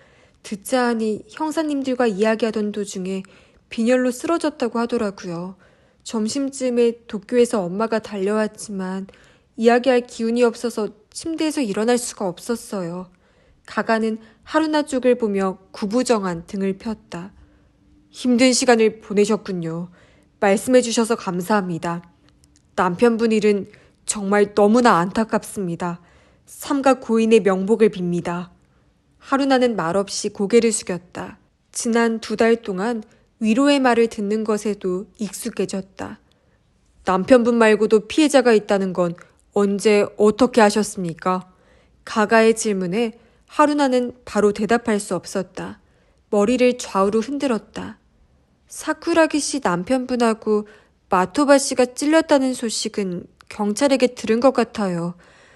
듣자 하니 형사님들과 이야기하던 도중에 빈혈로 쓰러졌다고 하더라고요. 점심쯤에 도쿄에서 엄마가 달려왔지만 이야기할 기운이 없어서 침대에서 일어날 수가 없었어요. 가가는 하루나 쪽을 보며 구부정한 등을 폈다. 힘든 시간을 보내셨군요. 말씀해 주셔서 감사합니다. 남편분 일은 정말 너무나 안타깝습니다. 삼가 고인의 명복을 빕니다. 하루나는 말없이 고개를 숙였다. 지난 2달 동안 위로의 말을 듣는 것에도 익숙해졌다. 남편분 말고도 피해자가 있다는 건 언제 어떻게 하셨습니까? 가가의 질문에 하루나는 바로 대답할 수 없었다. 머리를 좌우로 흔들었다. 사쿠라기 씨 남편분하고 마토바 씨가 찔렸다는 소식은 경찰에게 들은 것 같아요.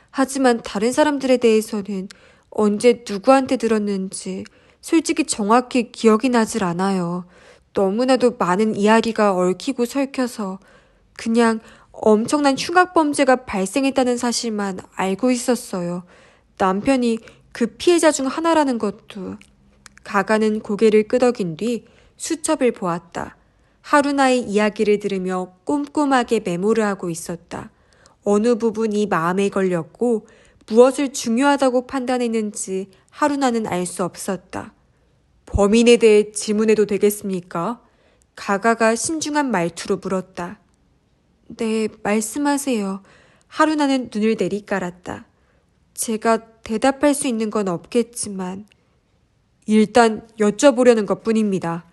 하지만 다른 사람들에 대해서는 언제 누구한테 들었는지 솔직히 정확히 기억이 나질 않아요. 너무나도 많은 이야기가 얽히고 설켜서 그냥 엄청난 흉악범죄가 발생했다는 사실만 알고 있었어요. 남편이 그 피해자 중 하나라는 것도. 가가는 고개를 끄덕인 뒤 수첩을 보았다. 하루나의 이야기를 들으며 꼼꼼하게 메모를 하고 있었다. 어느 부분이 마음에 걸렸고 무엇을 중요하다고 판단했는지 하루나는 알 수 없었다. 범인에 대해 질문해도 되겠습니까? 가가가 신중한 말투로 물었다. 네, 말씀하세요. 하루나는 눈을 내리깔았다. 제가 대답할 수 있는 건 없겠지만 일단 여쭤보려는 것뿐입니다.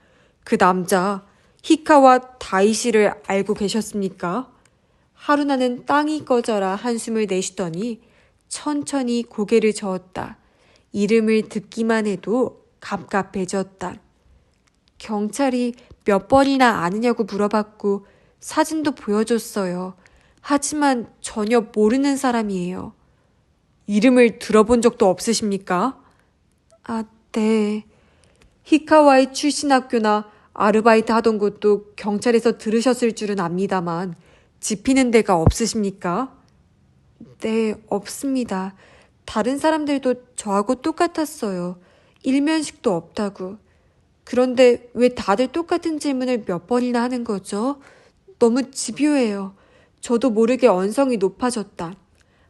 그 남자 히카와 다이시를 알고 계셨습니까? 하루나는 땅이 꺼져라 한숨을 내쉬더니 천천히 고개를 저었다. 이름을 듣기만 해도 갑갑해졌다. 경찰이 몇 번이나 아느냐고 물어봤고 사진도 보여줬어요. 하지만 전혀 모르는 사람이에요. 이름을 들어본 적도 없으십니까? 아, 네. 히카와의 출신 학교나 아르바이트 하던 곳도 경찰에서 들으셨을 줄은 압니다만 집히는 데가 없으십니까? 네, 없습니다. 다른 사람들도 저하고 똑같았어요. 일면식도 없다고. 그런데 왜 다들 똑같은 질문을 몇 번이나 하는 거죠? 너무 집요해요. 저도 모르게 언성이 높아졌다.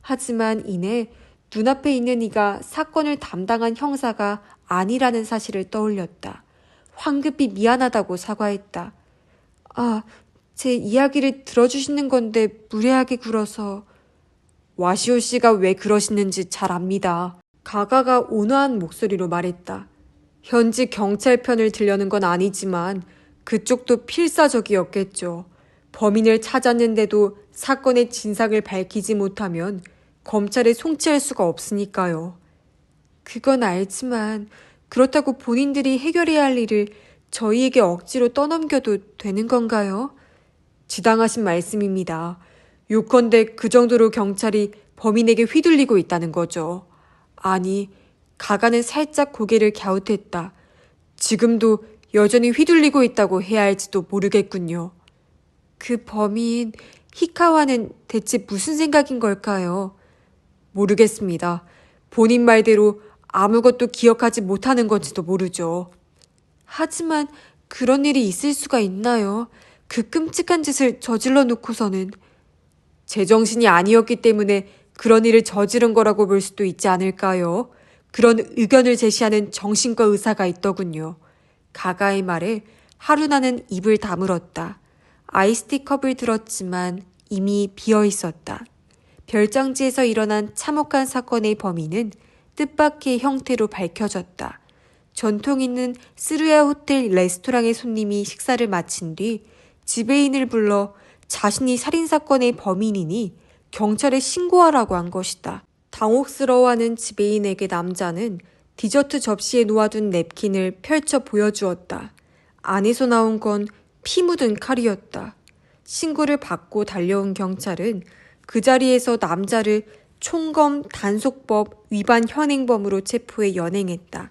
하지만 이내 눈앞에 있는 이가 사건을 담당한 형사가 아니라는 사실을 떠올렸다. 황급히 미안하다고 사과했다. 아, 제 이야기를 들어주시는 건데 무례하게 굴어서. 와시오 씨가 왜 그러시는지 잘 압니다. 가가가 온화한 목소리로 말했다. 현지 경찰 편을 들려는 건 아니지만 그쪽도 필사적이었겠죠. 범인을 찾았는데도 사건의 진상을 밝히지 못하면 검찰에 송치할 수가 없으니까요. 그건 알지만 그렇다고 본인들이 해결해야 할 일을 저희에게 억지로 떠넘겨도 되는 건가요? 지당하신 말씀입니다. 요컨대 그 정도로 경찰이 범인에게 휘둘리고 있다는 거죠. 아니, 가가는 살짝 고개를 갸웃했다. 지금도 여전히 휘둘리고 있다고 해야 할지도 모르겠군요. 그 범인 히카와는 대체 무슨 생각인 걸까요? 모르겠습니다. 본인 말대로 아무것도 기억하지 못하는 건지도 모르죠. 하지만 그런 일이 있을 수가 있나요? 그 끔찍한 짓을 저질러 놓고서는. 제정신이 아니었기 때문에 그런 일을 저지른 거라고 볼 수도 있지 않을까요? 그런 의견을 제시하는 정신과 의사가 있더군요. 가가의 말에 하루나는 입을 다물었다. 아이스티 컵을 들었지만 이미 비어 있었다. 별장지에서 일어난 참혹한 사건의 범인은 뜻밖의 형태로 밝혀졌다. 전통 있는 스루야 호텔 레스토랑의 손님이 식사를 마친 뒤 지배인을 불러 자신이 살인사건의 범인이니 경찰에 신고하라고 한 것이다. 당혹스러워하는 지배인에게 남자는 디저트 접시에 놓아둔 냅킨을 펼쳐 보여주었다. 안에서 나온 건 피 묻은 칼이었다. 신고를 받고 달려온 경찰은 그 자리에서 남자를 총검 단속법 위반 현행범으로 체포해 연행했다.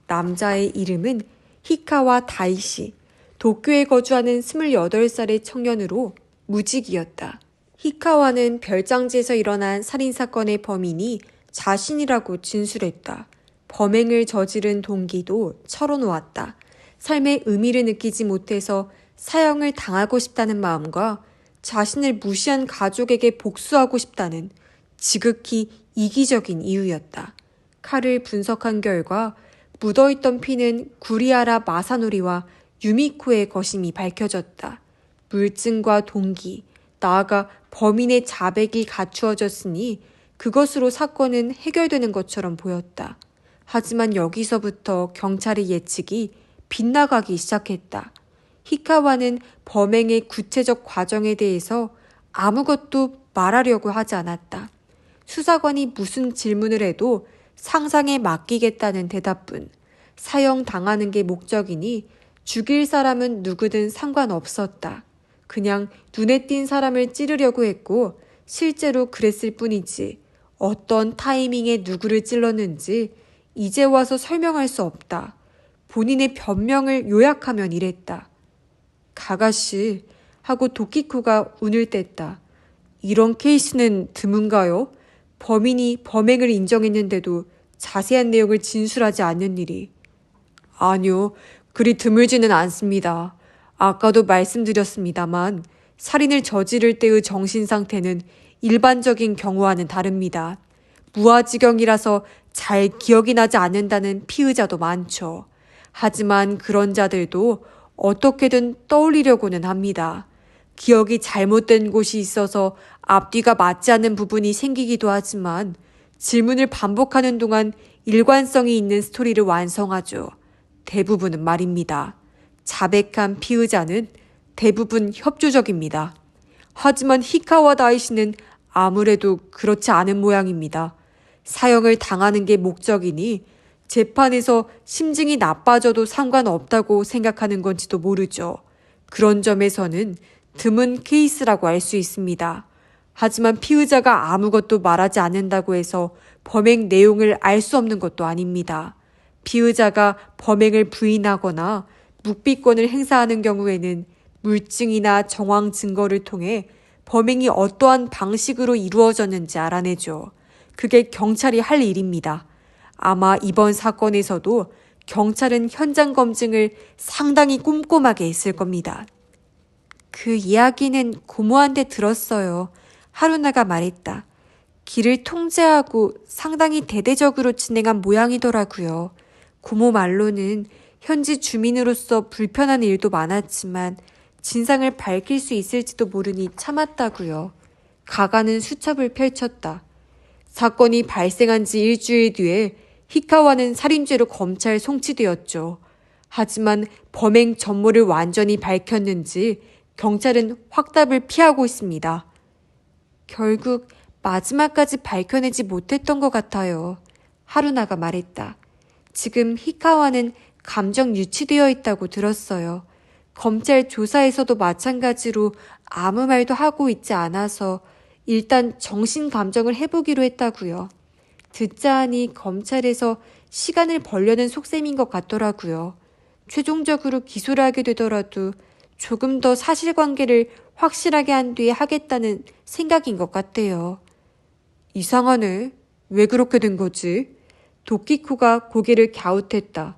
남자의 이름은 히카와 다이시, 도쿄에 거주하는 28살의 청년으로 무직이었다. 히카와는 별장지에서 일어난 살인사건의 범인이 자신이라고 진술했다. 범행을 저지른 동기도 철어놓았다. 삶의 의미를 느끼지 못해서 사형을 당하고 싶다는 마음과 자신을 무시한 가족에게 복수하고 싶다는 지극히 이기적인 이유였다. 칼을 분석한 결과 묻어있던 피는 구리하라 마사노리와 유미코의 것임이 밝혀졌다. 물증과 동기, 나아가 범인의 자백이 갖추어졌으니 그것으로 사건은 해결되는 것처럼 보였다. 하지만 여기서부터 경찰의 예측이 빗나가기 시작했다. 히카와는 범행의 구체적 과정에 대해서 아무것도 말하려고 하지 않았다. 수사관이 무슨 질문을 해도 상상에 맡기겠다는 대답뿐. 사형 당하는 게 목적이니 죽일 사람은 누구든 상관없었다. 그냥 눈에 띈 사람을 찌르려고 했고 실제로 그랬을 뿐이지 어떤 타이밍에 누구를 찔렀는지 이제 와서 설명할 수 없다. 본인의 변명을 요약하면 이랬다. 가가씨 하고 도키코가 운을 뗐다. 이런 케이스는 드문가요? 범인이 범행을 인정했는데도 자세한 내용을 진술하지 않는 일이. 아니요, 그리 드물지는 않습니다. 아까도 말씀드렸습니다만 살인을 저지를 때의 정신 상태는 일반적인 경우와는 다릅니다. 무아지경이라서 잘 기억이 나지 않는다는 피의자도 많죠. 하지만 그런 자들도 어떻게든 떠올리려고는 합니다. 기억이 잘못된 곳이 있어서 앞뒤가 맞지 않는 부분이 생기기도 하지만 질문을 반복하는 동안 일관성이 있는 스토리를 완성하죠. 대부분은 말입니다. 자백한 피의자는 대부분 협조적입니다. 하지만 히카와 다이시는 아무래도 그렇지 않은 모양입니다. 사형을 당하는 게 목적이니 재판에서 심증이 나빠져도 상관없다고 생각하는 건지도 모르죠. 그런 점에서는 드문 케이스라고 알 수 있습니다. 하지만 피의자가 아무것도 말하지 않는다고 해서 범행 내용을 알 수 없는 것도 아닙니다. 피의자가 범행을 부인하거나 묵비권을 행사하는 경우에는 물증이나 정황 증거를 통해 범행이 어떠한 방식으로 이루어졌는지 알아내죠. 그게 경찰이 할 일입니다. 아마 이번 사건에서도 경찰은 현장 검증을 상당히 꼼꼼하게 했을 겁니다. 그 이야기는 고모한테 들었어요. 하루나가 말했다. 길을 통제하고 상당히 대대적으로 진행한 모양이더라고요. 고모 말로는 현지 주민으로서 불편한 일도 많았지만 진상을 밝힐 수 있을지도 모르니 참았다고요. 가가는 수첩을 펼쳤다. 사건이 발생한 지 일주일 뒤에 히카와는 살인죄로 검찰 송치되었죠. 하지만 범행 전모를 완전히 밝혔는지 경찰은 확답을 피하고 있습니다. 결국 마지막까지 밝혀내지 못했던 것 같아요. 하루나가 말했다. 지금 히카와는 감정 유치되어 있다고 들었어요. 검찰 조사에서도 마찬가지로 아무 말도 하고 있지 않아서 일단 정신 감정을 해보기로 했다고요. 듣자 하니 검찰에서 시간을 벌려는 속셈인 것 같더라고요. 최종적으로 기소를 하게 되더라도 조금 더 사실관계를 확실하게 한 뒤에 하겠다는 생각인 것 같아요. 이상하네. 왜 그렇게 된 거지? 도키코가 고개를 갸웃했다.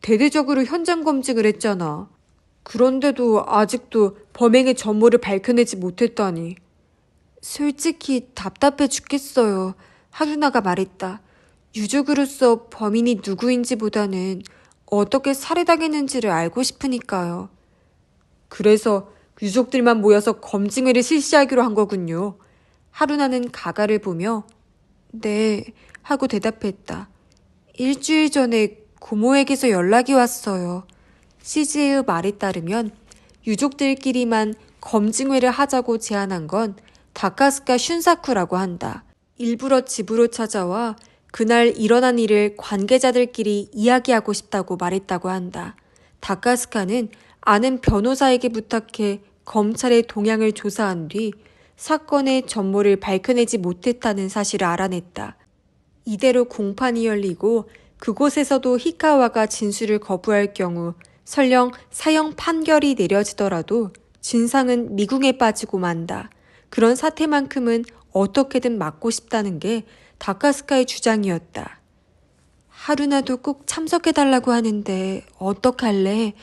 대대적으로 현장 검증을 했잖아. 그런데도 아직도 범행의 전모를 밝혀내지 못했다니. 솔직히 답답해 죽겠어요. 하루나가 말했다. 유족으로서 범인이 누구인지보다는 어떻게 살해당했는지를 알고 싶으니까요. 그래서 유족들만 모여서 검증회를 실시하기로 한 거군요. 하루나는 가가를 보며 네 하고 대답했다. 일주일 전에 고모에게서 연락이 왔어요. CG의 말에 따르면 유족들끼리만 검증회를 하자고 제안한 건 다카스카 슌사쿠라고 한다. 일부러 집으로 찾아와 그날 일어난 일을 관계자들끼리 이야기하고 싶다고 말했다고 한다. 다카스카는 아는 변호사에게 부탁해 검찰의 동향을 조사한 뒤 사건의 전모를 밝혀내지 못했다는 사실을 알아냈다. 이대로 공판이 열리고 그곳에서도 히카와가 진술을 거부할 경우 설령 사형 판결이 내려지더라도 진상은 미궁에 빠지고 만다. 그런 사태만큼은 어떻게든 막고 싶다는 게 다카스카의 주장이었다. 하루나도 꼭 참석해달라고 하는데 어떡할래?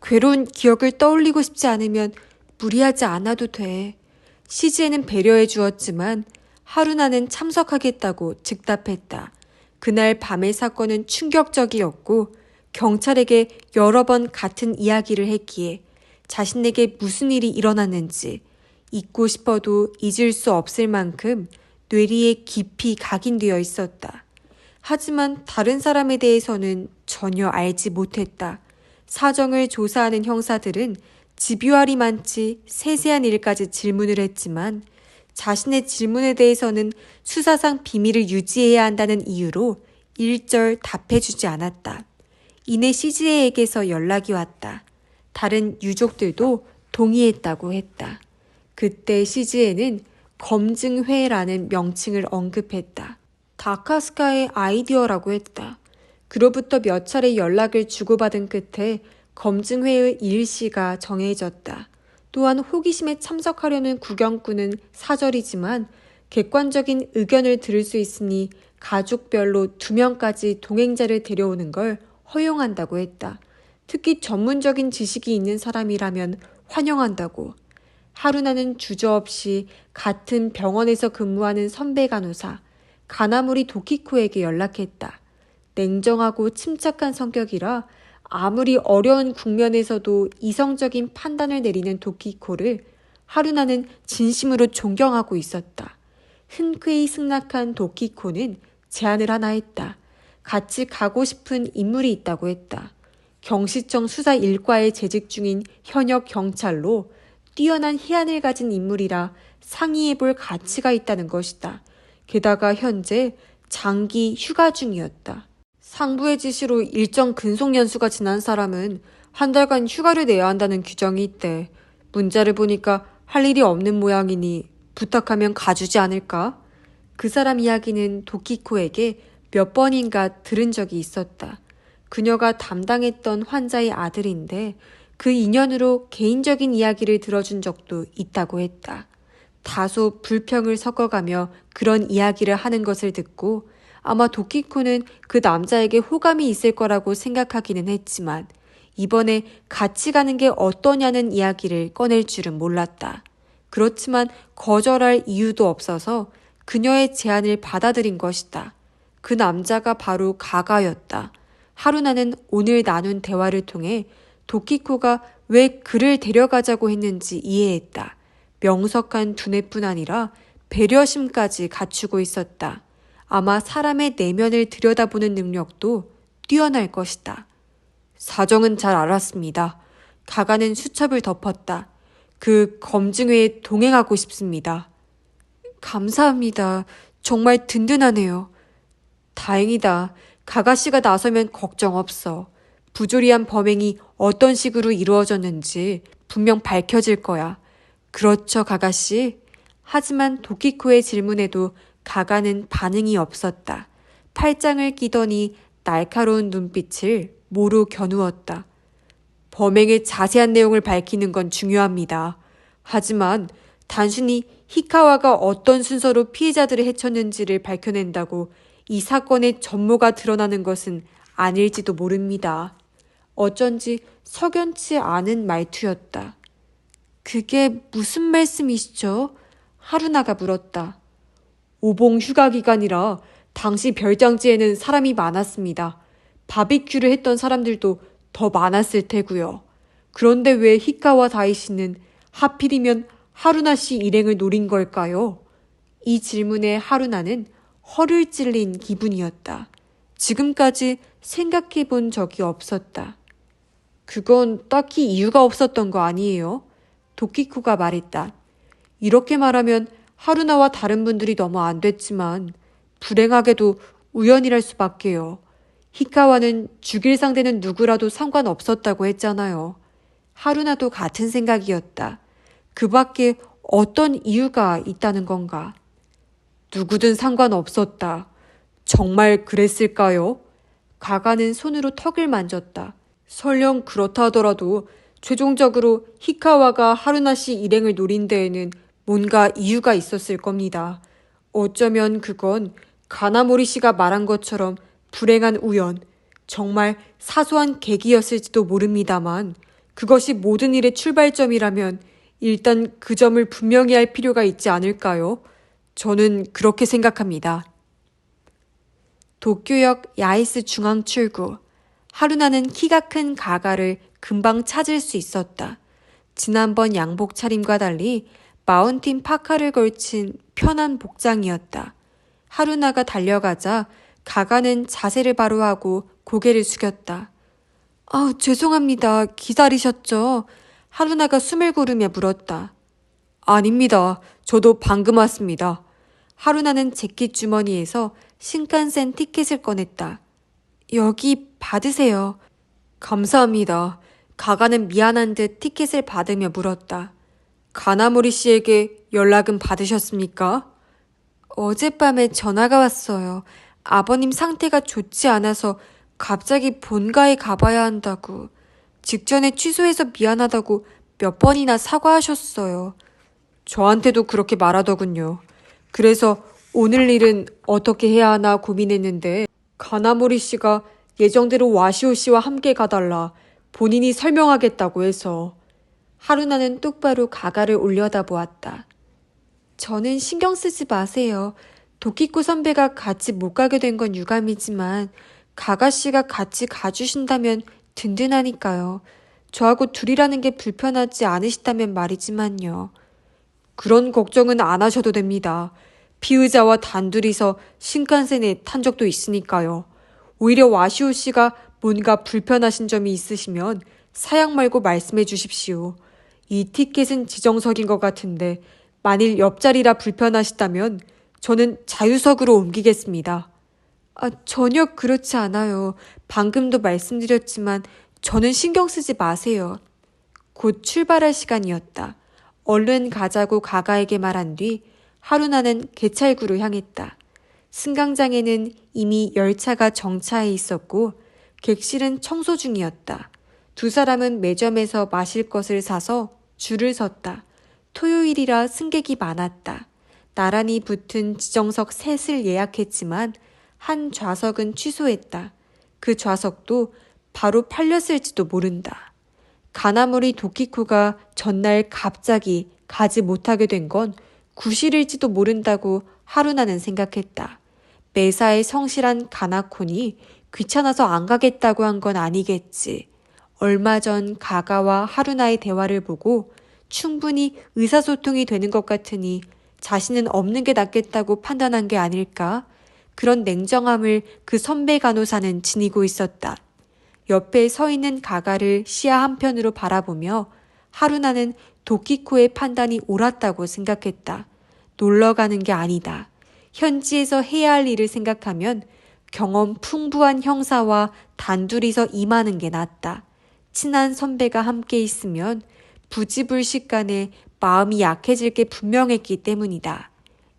괴로운 기억을 떠올리고 싶지 않으면 무리하지 않아도 돼. 시즈에는 배려해 주었지만 하루나는 참석하겠다고 즉답했다. 그날 밤의 사건은 충격적이었고 경찰에게 여러 번 같은 이야기를 했기에 자신에게 무슨 일이 일어났는지 잊고 싶어도 잊을 수 없을 만큼 뇌리에 깊이 각인되어 있었다. 하지만 다른 사람에 대해서는 전혀 알지 못했다. 사정을 조사하는 형사들은 집요할이 많지 세세한 일까지 질문을 했지만 자신의 질문에 대해서는 수사상 비밀을 유지해야 한다는 이유로 일절 답해주지 않았다. 이내 CG에게서 연락이 왔다. 다른 유족들도 동의했다고 했다. 그때 CG에는 검증회라는 명칭을 언급했다. 다카스카의 아이디어라고 했다. 그로부터 몇 차례 연락을 주고받은 끝에 검증회의 일시가 정해졌다. 또한 호기심에 참석하려는 구경꾼은 사절이지만 객관적인 의견을 들을 수 있으니 가족별로 2명까지 동행자를 데려오는 걸 허용한다고 했다. 특히 전문적인 지식이 있는 사람이라면 환영한다고. 하루나는 주저없이 같은 병원에서 근무하는 선배 간호사 가나무리 도키코에게 연락했다. 냉정하고 침착한 성격이라 아무리 어려운 국면에서도 이성적인 판단을 내리는 도키코를 하루나는 진심으로 존경하고 있었다. 흔쾌히 승낙한 도키코는 제안을 하나 했다. 같이 가고 싶은 인물이 있다고 했다. 경시청 수사 일과에 재직 중인 현역 경찰로 뛰어난 희안을 가진 인물이라 상의해볼 가치가 있다는 것이다. 게다가 현재 장기 휴가 중이었다. 상부의 지시로 일정 근속 연수가 지난 사람은 한 달간 휴가를 내야 한다는 규정이 있대. 문자를 보니까 할 일이 없는 모양이니 부탁하면 가주지 않을까? 그 사람 이야기는 도키코에게 몇 번인가 들은 적이 있었다. 그녀가 담당했던 환자의 아들인데 그 인연으로 개인적인 이야기를 들어준 적도 있다고 했다. 다소 불평을 섞어가며 그런 이야기를 하는 것을 듣고 아마 도키코는 그 남자에게 호감이 있을 거라고 생각하기는 했지만 이번에 같이 가는 게 어떠냐는 이야기를 꺼낼 줄은 몰랐다. 그렇지만 거절할 이유도 없어서 그녀의 제안을 받아들인 것이다. 그 남자가 바로 가가였다. 하루나는 오늘 나눈 대화를 통해 도키코가 왜 그를 데려가자고 했는지 이해했다. 명석한 두뇌뿐 아니라 배려심까지 갖추고 있었다. 아마 사람의 내면을 들여다보는 능력도 뛰어날 것이다. 사정은 잘 알았습니다. 가가는 수첩을 덮었다. 그 검증회에 동행하고 싶습니다. 감사합니다. 정말 든든하네요. 다행이다. 가가씨가 나서면 걱정 없어. 부조리한 범행이 어떤 식으로 이루어졌는지 분명 밝혀질 거야. 그렇죠, 가가씨? 하지만 도키코의 질문에도 가가는 반응이 없었다. 팔짱을 끼더니 날카로운 눈빛을 모로 겨누었다. 범행의 자세한 내용을 밝히는 건 중요합니다. 하지만 단순히 히카와가 어떤 순서로 피해자들을 해쳤는지를 밝혀낸다고 이 사건의 전모가 드러나는 것은 아닐지도 모릅니다. 어쩐지 석연치 않은 말투였다. 그게 무슨 말씀이시죠? 하루나가 물었다. 오봉 휴가 기간이라 당시 별장지에는 사람이 많았습니다. 바비큐를 했던 사람들도 더 많았을 테고요. 그런데 왜 히카와 다이씨는 하필이면 하루나 씨 일행을 노린 걸까요? 이 질문에 하루나는 허를 찔린 기분이었다. 지금까지 생각해 본 적이 없었다. 그건 딱히 이유가 없었던 거 아니에요? 도키코가 말했다. 이렇게 말하면 하루나와 다른 분들이 너무 안 됐지만 불행하게도 우연이랄 수밖에요. 히카와는 죽일 상대는 누구라도 상관없었다고 했잖아요. 하루나도 같은 생각이었다. 그 밖에 어떤 이유가 있다는 건가? 누구든 상관없었다. 정말 그랬을까요? 가가는 손으로 턱을 만졌다. 설령 그렇다 하더라도 최종적으로 히카와가 하루나 씨 일행을 노린 데에는 뭔가 이유가 있었을 겁니다. 어쩌면 그건 가나모리 씨가 말한 것처럼 불행한 우연, 정말 사소한 계기였을지도 모릅니다만 그것이 모든 일의 출발점이라면 일단 그 점을 분명히 할 필요가 있지 않을까요? 저는 그렇게 생각합니다. 도쿄역 야이스 중앙 출구. 하루나는 키가 큰 가가를 금방 찾을 수 있었다. 지난번 양복 차림과 달리 마운틴 파카를 걸친 편한 복장이었다. 하루나가 달려가자 가가는 자세를 바로 하고 고개를 숙였다. 죄송합니다. 기다리셨죠? 하루나가 숨을 고르며 물었다. 아닙니다. 저도 방금 왔습니다. 하루나는 재킷 주머니에서 신칸센 티켓을 꺼냈다. 여기 받으세요. 감사합니다. 가가는 미안한 듯 티켓을 받으며 물었다. 가나모리 씨에게 연락은 받으셨습니까? 어젯밤에 전화가 왔어요. 아버님 상태가 좋지 않아서 갑자기 본가에 가봐야 한다고. 직전에 취소해서 미안하다고 몇 번이나 사과하셨어요. 저한테도 그렇게 말하더군요. 그래서 오늘 일은 어떻게 해야 하나 고민했는데 가나모리 씨가 예정대로 와시오 씨와 함께 가달라 본인이 설명하겠다고 해서. 하루나는 똑바로 가가를 올려다보았다. 저는 신경 쓰지 마세요. 도키코 선배가 같이 못 가게 된 건 유감이지만 가가 씨가 같이 가주신다면 든든하니까요. 저하고 둘이라는 게 불편하지 않으시다면 말이지만요. 그런 걱정은 안 하셔도 됩니다. 피의자와 단둘이서 신칸센에 탄 적도 있으니까요. 오히려 와시오 씨가 뭔가 불편하신 점이 있으시면 사양 말고 말씀해 주십시오. 이 티켓은 지정석인 것 같은데 만일 옆자리라 불편하시다면 저는 자유석으로 옮기겠습니다. 전혀 그렇지 않아요. 방금도 말씀드렸지만 저는 신경 쓰지 마세요. 곧 출발할 시간이었다. 얼른 가자고 가가에게 말한 뒤 하루나는 개찰구로 향했다. 승강장에는 이미 열차가 정차해 있었고 객실은 청소 중이었다. 두 사람은 매점에서 마실 것을 사서 줄을 섰다. 토요일이라 승객이 많았다. 나란히 붙은 지정석 셋을 예약했지만 한 좌석은 취소했다. 그 좌석도 바로 팔렸을지도 모른다. 가나모리 도키코가 전날 갑자기 가지 못하게 된 건 구실일지도 모른다고 하루나는 생각했다. 매사에 성실한 가나콘이 귀찮아서 안 가겠다고 한 건 아니겠지. 얼마 전 가가와 하루나의 대화를 보고 충분히 의사소통이 되는 것 같으니 자신은 없는 게 낫겠다고 판단한 게 아닐까? 그런 냉정함을 그 선배 간호사는 지니고 있었다. 옆에 서 있는 가가를 시야 한편으로 바라보며 하루나는 도키코의 판단이 옳았다고 생각했다. 놀러 가는 게 아니다. 현지에서 해야 할 일을 생각하면 경험 풍부한 형사와 단둘이서 임하는 게 낫다. 친한 선배가 함께 있으면 부지불식간에 마음이 약해질 게 분명했기 때문이다.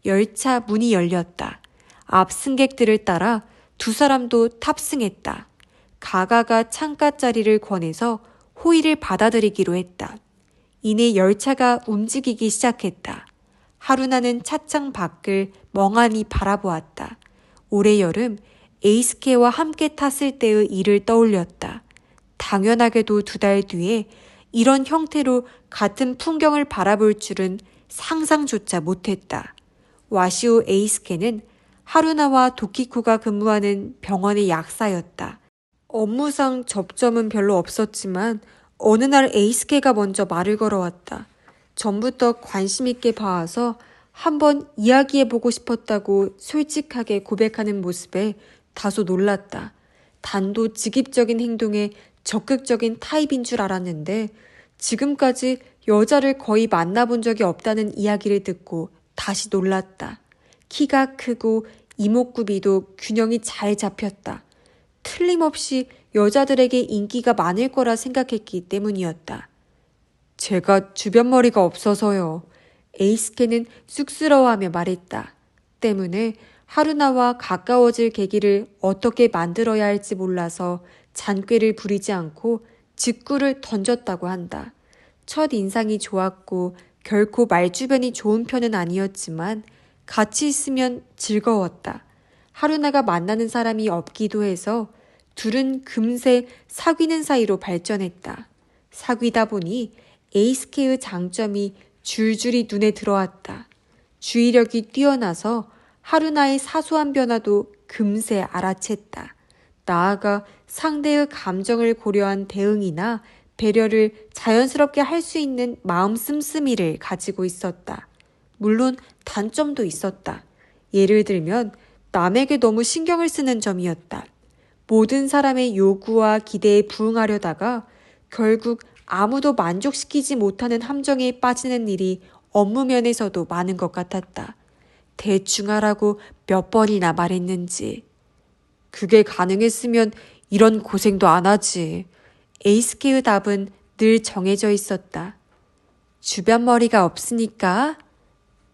열차 문이 열렸다. 앞 승객들을 따라 두 사람도 탑승했다. 가가가 창가 자리를 권해서 호의를 받아들이기로 했다. 이내 열차가 움직이기 시작했다. 하루나는 차창 밖을 멍하니 바라보았다. 올해 여름 에이스케와 함께 탔을 때의 일을 떠올렸다. 당연하게도 2달 뒤에 이런 형태로 같은 풍경을 바라볼 줄은 상상조차 못했다. 와시오 에이스케는 하루나와 도키코가 근무하는 병원의 약사였다. 업무상 접점은 별로 없었지만 어느 날 에이스케가 먼저 말을 걸어왔다. 전부터 관심 있게 봐와서 한번 이야기해보고 싶었다고 솔직하게 고백하는 모습에 다소 놀랐다. 단도직입적인 행동에 적극적인 타입인 줄 알았는데 지금까지 여자를 거의 만나본 적이 없다는 이야기를 듣고 다시 놀랐다. 키가 크고 이목구비도 균형이 잘 잡혔다. 틀림없이 여자들에게 인기가 많을 거라 생각했기 때문이었다. 제가 주변머리가 없어서요. 에이스케는 쑥스러워하며 말했다. 때문에 하루나와 가까워질 계기를 어떻게 만들어야 할지 몰라서 잔꾀를 부리지 않고 직구를 던졌다고 한다. 첫 인상이 좋았고 결코 말주변이 좋은 편은 아니었지만 같이 있으면 즐거웠다. 하루나가 만나는 사람이 없기도 해서 둘은 금세 사귀는 사이로 발전했다. 사귀다 보니 에이스케의 장점이 줄줄이 눈에 들어왔다. 주의력이 뛰어나서 하루나의 사소한 변화도 금세 알아챘다. 나아가 상대의 감정을 고려한 대응이나 배려를 자연스럽게 할 수 있는 마음 씀씀이를 가지고 있었다. 물론 단점도 있었다. 예를 들면 남에게 너무 신경을 쓰는 점이었다. 모든 사람의 요구와 기대에 부응하려다가 결국 아무도 만족시키지 못하는 함정에 빠지는 일이 업무 면에서도 많은 것 같았다. 대충 하라고 몇 번이나 말했는지. 그게 가능했으면 이런 고생도 안 하지. 에이스케의 답은 늘 정해져 있었다. 주변 머리가 없으니까?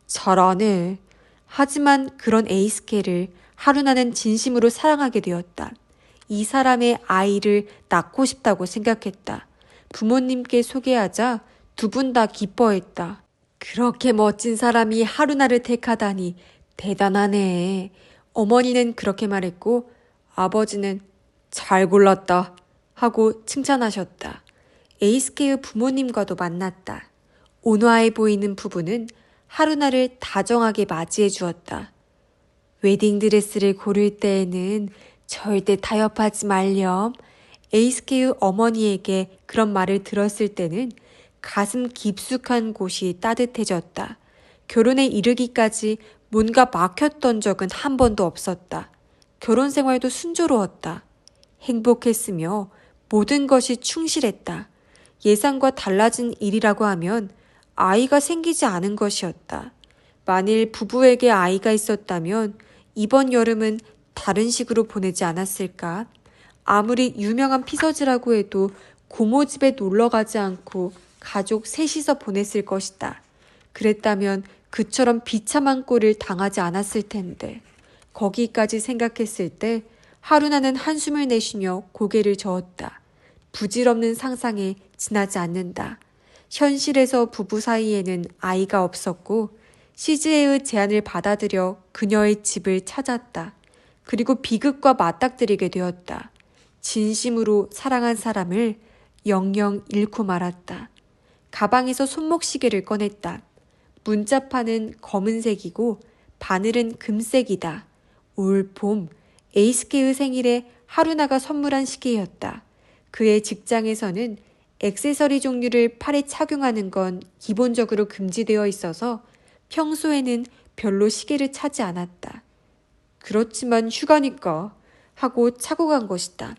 잘 안 해. 하지만 그런 에이스케를 하루나는 진심으로 사랑하게 되었다. 이 사람의 아이를 낳고 싶다고 생각했다. 부모님께 소개하자 2분 다 기뻐했다. 그렇게 멋진 사람이 하루나를 택하다니 대단하네. 어머니는 그렇게 말했고 아버지는 잘 골랐다 하고 칭찬하셨다. 에이스케의 부모님과도 만났다. 온화해 보이는 부부는 하루나를 다정하게 맞이해 주었다. 웨딩드레스를 고를 때에는 절대 타협하지 말렴. 에이스케의 어머니에게 그런 말을 들었을 때는 가슴 깊숙한 곳이 따뜻해졌다. 결혼에 이르기까지 뭔가 막혔던 적은 한 번도 없었다. 결혼 생활도 순조로웠다. 행복했으며 모든 것이 충실했다. 예상과 달라진 일이라고 하면 아이가 생기지 않은 것이었다. 만일 부부에게 아이가 있었다면 이번 여름은 다른 식으로 보내지 않았을까? 아무리 유명한 피서지라고 해도 고모 집에 놀러 가지 않고 가족 셋이서 보냈을 것이다. 그랬다면 그처럼 비참한 꼴을 당하지 않았을 텐데. 거기까지 생각했을 때 하루나는 한숨을 내쉬며 고개를 저었다. 부질없는 상상에 지나지 않는다. 현실에서 부부 사이에는 아이가 없었고 시즈에의 제안을 받아들여 그녀의 집을 찾았다. 그리고 비극과 맞닥뜨리게 되었다. 진심으로 사랑한 사람을 영영 잃고 말았다. 가방에서 손목시계를 꺼냈다. 문자판은 검은색이고 바늘은 금색이다. 올 봄 에이스케의 생일에 하루나가 선물한 시계였다. 그의 직장에서는 액세서리 종류를 팔에 착용하는 건 기본적으로 금지되어 있어서 평소에는 별로 시계를 차지 않았다. 그렇지만 휴가니까 하고 차고 간 것이다.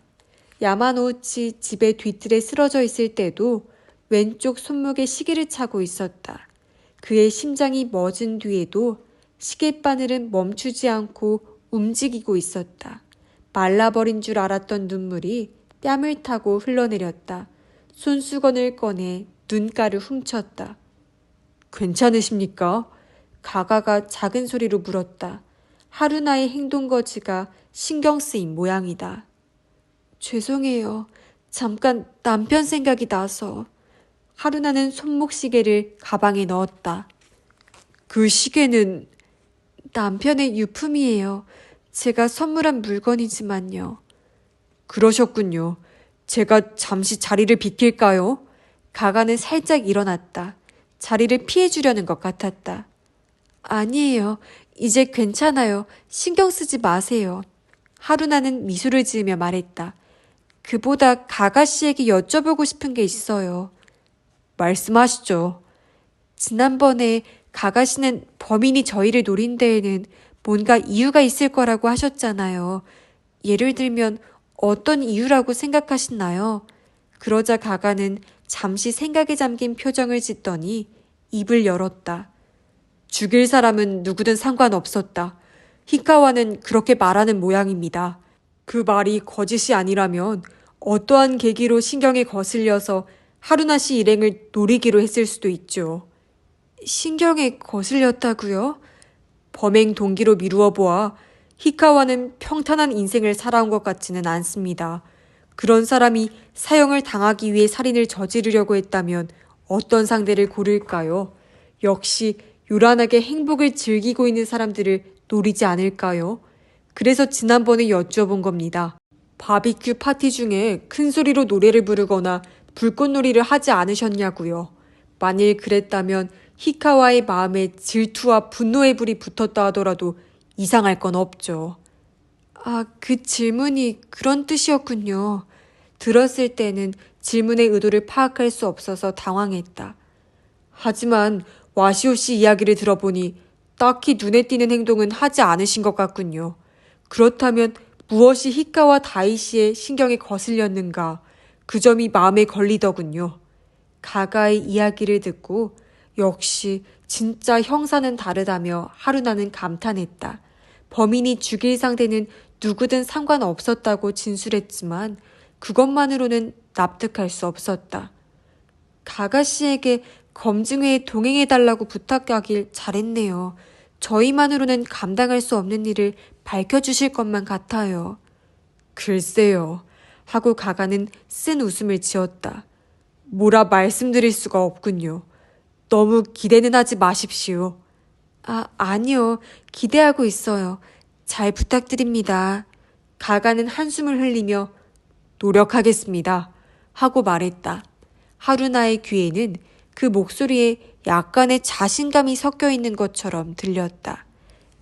야마노우치 집의 뒤틀에 쓰러져 있을 때도 왼쪽 손목에 시계를 차고 있었다. 그의 심장이 멎은 뒤에도 시계바늘은 멈추지 않고 움직이고 있었다. 말라버린 줄 알았던 눈물이 뺨을 타고 흘러내렸다. 손수건을 꺼내 눈가를 훔쳤다. 괜찮으십니까? 가가가 작은 소리로 물었다. 하루나의 행동거지가 신경 쓰인 모양이다. 죄송해요. 잠깐 남편 생각이 나서. 하루나는 손목시계를 가방에 넣었다. 그 시계는 남편의 유품이에요. 제가 선물한 물건이지만요. 그러셨군요. 제가 잠시 자리를 비킬까요? 가가는 살짝 일어났다. 자리를 피해주려는 것 같았다. 아니에요. 이제 괜찮아요. 신경 쓰지 마세요. 하루나는 미소를 지으며 말했다. 그보다 가가 씨에게 여쭤보고 싶은 게 있어요. 말씀하시죠. 지난번에 가가 씨는 범인이 저희를 노린 데에는 뭔가 이유가 있을 거라고 하셨잖아요. 예를 들면 어떤 이유라고 생각하시나요? 그러자 가가는 잠시 생각에 잠긴 표정을 짓더니 입을 열었다. 죽일 사람은 누구든 상관없었다. 히카와는 그렇게 말하는 모양입니다. 그 말이 거짓이 아니라면 어떠한 계기로 신경에 거슬려서 하루나 씨 일행을 노리기로 했을 수도 있죠. 신경에 거슬렸다고요? 범행 동기로 미루어 보아 히카와는 평탄한 인생을 살아온 것 같지는 않습니다. 그런 사람이 사형을 당하기 위해 살인을 저지르려고 했다면 어떤 상대를 고를까요? 역시 요란하게 행복을 즐기고 있는 사람들을 노리지 않을까요? 그래서 지난번에 여쭤본 겁니다. 바비큐 파티 중에 큰 소리로 노래를 부르거나 불꽃놀이를 하지 않으셨냐고요. 만일 그랬다면 히카와의 마음에 질투와 분노의 불이 붙었다 하더라도 이상할 건 없죠. 아, 그 질문이 그런 뜻이었군요. 들었을 때는 질문의 의도를 파악할 수 없어서 당황했다. 하지만 와시오 씨 이야기를 들어보니 딱히 눈에 띄는 행동은 하지 않으신 것 같군요. 그렇다면 무엇이 히카와 다이 씨의 신경에 거슬렸는가? 그 점이 마음에 걸리더군요. 가가의 이야기를 듣고 역시 진짜 형사는 다르다며 하루나는 감탄했다. 범인이 죽일 상대는 누구든 상관없었다고 진술했지만 그것만으로는 납득할 수 없었다. 가가 씨에게 검증회에 동행해달라고 부탁하길 잘했네요. 저희만으로는 감당할 수 없는 일을 밝혀주실 것만 같아요. 글쎄요. 하고 가가는 쓴 웃음을 지었다. 뭐라 말씀드릴 수가 없군요. 너무 기대는 하지 마십시오. 아니요. 기대하고 있어요. 잘 부탁드립니다. 가가는 한숨을 흘리며 노력하겠습니다. 하고 말했다. 하루나의 귀에는 그 목소리에 약간의 자신감이 섞여 있는 것처럼 들렸다.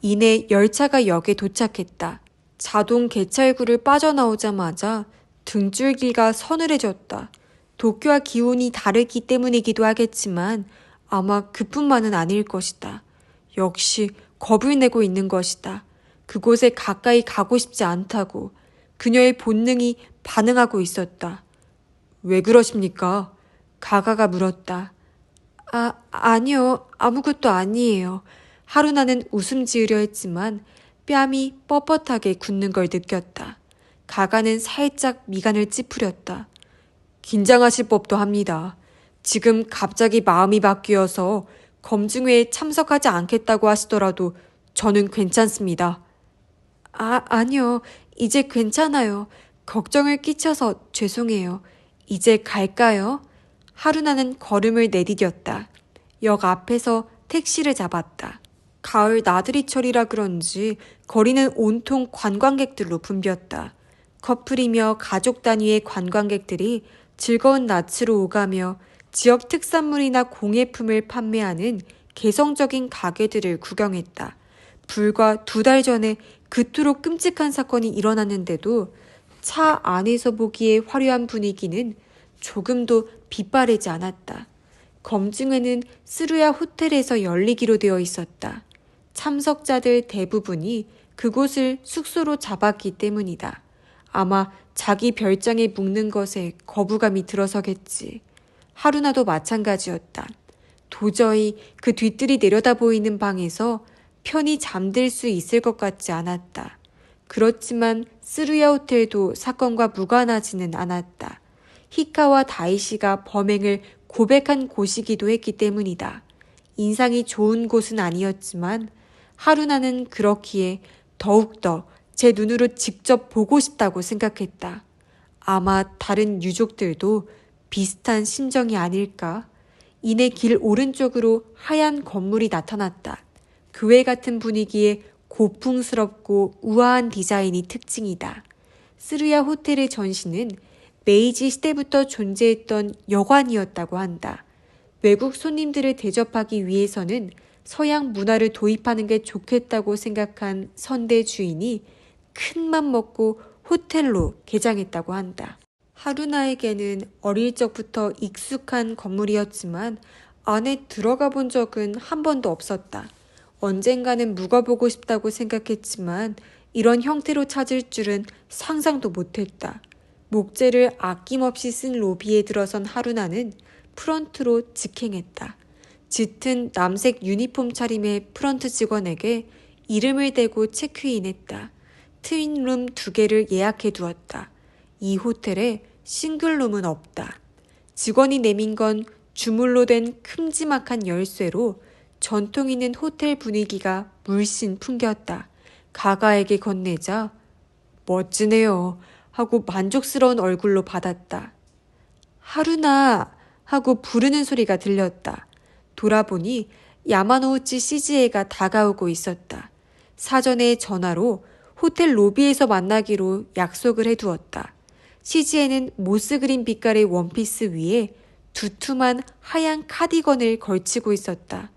이내 열차가 역에 도착했다. 자동 개찰구를 빠져나오자마자 등줄기가 서늘해졌다. 도쿄와 기온이 다르기 때문이기도 하겠지만 아마 그뿐만은 아닐 것이다. 역시 겁을 내고 있는 것이다. 그곳에 가까이 가고 싶지 않다고 그녀의 본능이 반응하고 있었다. 왜 그러십니까? 가가가 물었다. 아니요. 아무것도 아니에요. 하루나는 웃음 지으려 했지만 뺨이 뻣뻣하게 굳는 걸 느꼈다. 가가는 살짝 미간을 찌푸렸다. 긴장하실 법도 합니다. 지금 갑자기 마음이 바뀌어서 검증회에 참석하지 않겠다고 하시더라도 저는 괜찮습니다. 아니요. 이제 괜찮아요. 걱정을 끼쳐서 죄송해요. 이제 갈까요? 하루나는 걸음을 내디뎠다. 역 앞에서 택시를 잡았다. 가을 나들이철이라 그런지 거리는 온통 관광객들로 붐볐다. 커플이며 가족 단위의 관광객들이 즐거운 낯으로 오가며 지역 특산물이나 공예품을 판매하는 개성적인 가게들을 구경했다. 불과 2달 전에 그토록 끔찍한 사건이 일어났는데도 차 안에서 보기에 화려한 분위기는 조금도 빛바래지 않았다. 검증회는 스루야 호텔에서 열리기로 되어 있었다. 참석자들 대부분이 그곳을 숙소로 잡았기 때문이다. 아마 자기 별장에 묵는 것에 거부감이 들어서겠지. 하루나도 마찬가지였다. 도저히 그 뒤뜰이 내려다 보이는 방에서 편히 잠들 수 있을 것 같지 않았다. 그렇지만 스루야 호텔도 사건과 무관하지는 않았다. 히카와 다이시가 범행을 고백한 곳이기도 했기 때문이다. 인상이 좋은 곳은 아니었지만 하루나는 그렇기에 더욱더 제 눈으로 직접 보고 싶다고 생각했다. 아마 다른 유족들도 비슷한 심정이 아닐까? 이내 길 오른쪽으로 하얀 건물이 나타났다. 교회 같은 분위기에 고풍스럽고 우아한 디자인이 특징이다. 스루야 호텔의 전시는 메이지 시대부터 존재했던 여관이었다고 한다. 외국 손님들을 대접하기 위해서는 서양 문화를 도입하는 게 좋겠다고 생각한 선대 주인이 큰맘 먹고 호텔로 개장했다고 한다. 하루나에게는 어릴 적부터 익숙한 건물이었지만 안에 들어가 본 적은 한 번도 없었다. 언젠가는 묵어보고 싶다고 생각했지만 이런 형태로 찾을 줄은 상상도 못했다. 목재를 아낌없이 쓴 로비에 들어선 하루나는 프런트로 직행했다. 짙은 남색 유니폼 차림의 프런트 직원에게 이름을 대고 체크인했다. 트윈룸 2개를 예약해 두었다. 이 호텔에 싱글룸은 없다. 직원이 내민 건 주물로 된 큼지막한 열쇠로 전통 있는 호텔 분위기가 물씬 풍겼다. 가가에게 건네자 멋지네요 하고 만족스러운 얼굴로 받았다. 하루나 하고 부르는 소리가 들렸다. 돌아보니 야마노우치 시즈에가 다가오고 있었다. 사전에 전화로 호텔 로비에서 만나기로 약속을 해두었다. 시즈에는 모스그린 빛깔의 원피스 위에 두툼한 하얀 카디건을 걸치고 있었다.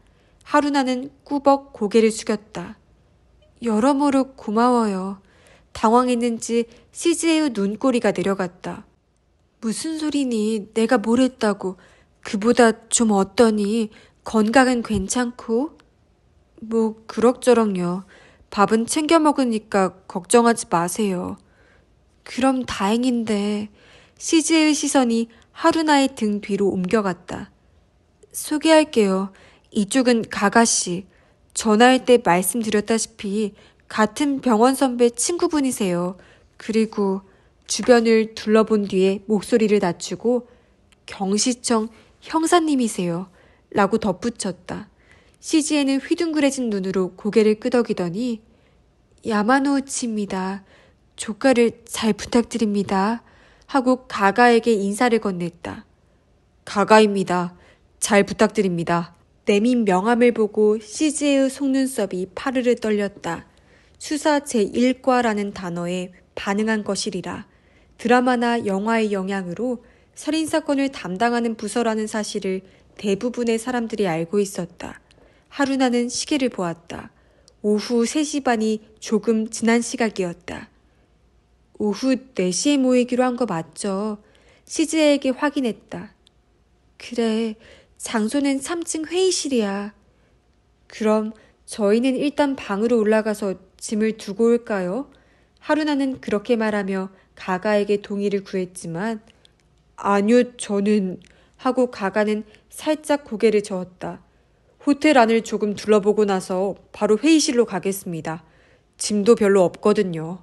하루나는 꾸벅 고개를 숙였다. 여러모로 고마워요. 당황했는지 시즈에의 눈꼬리가 내려갔다. 무슨 소리니? 내가 뭘 했다고. 그보다 좀 어떠니? 건강은 괜찮고? 뭐 그럭저럭요. 밥은 챙겨 먹으니까 걱정하지 마세요. 그럼 다행인데. 시즈의 시선이 하루나의 등 뒤로 옮겨갔다. 소개할게요. 이쪽은 가가씨. 전화할 때 말씀드렸다시피 같은 병원 선배 친구분이세요. 그리고 주변을 둘러본 뒤에 목소리를 낮추고 경시청 형사님이세요. 라고 덧붙였다. 시즈에는 휘둥그레진 눈으로 고개를 끄덕이더니 야마노우치입니다. 조카를 잘 부탁드립니다. 하고 가가에게 인사를 건넸다. 가가입니다. 잘 부탁드립니다. 내민 명함을 보고 시즈에의 속눈썹이 파르르 떨렸다. 수사 제1과라는 단어에 반응한 것이리라. 드라마나 영화의 영향으로 살인사건을 담당하는 부서라는 사실을 대부분의 사람들이 알고 있었다. 하루나는 시계를 보았다. 오후 3시 반이 조금 지난 시각이었다. 오후 4시에 모이기로 한 거 맞죠? 시즈에에게 확인했다. 그래, 장소는 3층 회의실이야. 그럼 저희는 일단 방으로 올라가서 짐을 두고 올까요? 하루나는 그렇게 말하며 가가에게 동의를 구했지만 아니요, 저는 하고 가가는 살짝 고개를 저었다. 호텔 안을 조금 둘러보고 나서 바로 회의실로 가겠습니다. 짐도 별로 없거든요.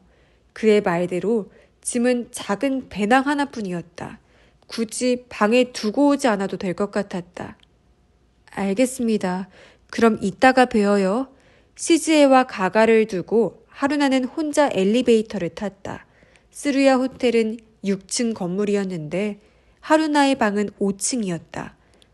그의 말대로 짐은 작은 배낭 하나뿐이었다. 굳이 방에 두고 오지 않아도 될 것 같았다. 알겠습니다. 그럼 이따가 뵈어요. 시즈에와 가가를 두고 하루나는 혼자 엘리베이터를 탔다. 스루야 호텔은 6층 건물이었는데 하루나의 방은 5층이었다.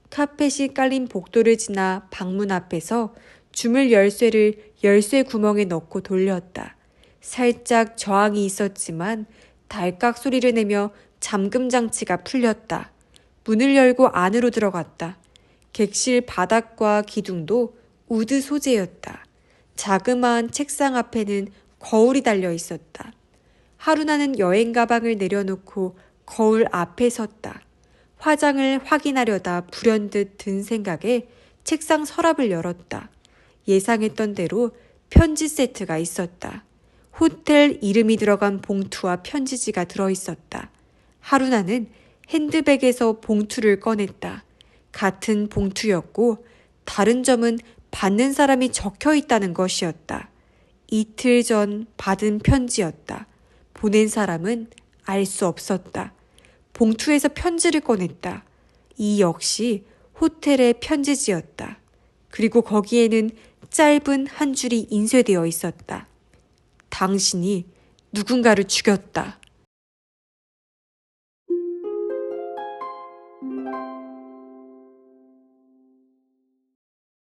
카펫이 깔린 복도를 지나 방문 앞에서 주물 열쇠를 열쇠 구멍에 넣고 돌렸다. 살짝 저항이 있었지만 달깍 소리를 내며 잠금 장치가 풀렸다. 문을 열고 안으로 들어갔다. 객실 바닥과 기둥도 우드 소재였다. 자그마한 책상 앞에는 거울이 달려 있었다. 하루나는 여행 가방을 내려놓고 거울 앞에 섰다. 화장을 확인하려다 불현듯 든 생각에 책상 서랍을 열었다. 예상했던 대로 편지 세트가 있었다. 호텔 이름이 들어간 봉투와 편지지가 들어있었다. 하루나는 핸드백에서 봉투를 꺼냈다. 같은 봉투였고 다른 점은 받는 사람이 적혀 있다는 것이었다. 이틀 전 받은 편지였다. 보낸 사람은 알 수 없었다. 봉투에서 편지를 꺼냈다. 이 역시 호텔의 편지지였다. 그리고 거기에는 짧은 한 줄이 인쇄되어 있었다. 당신이 누군가를 죽였다.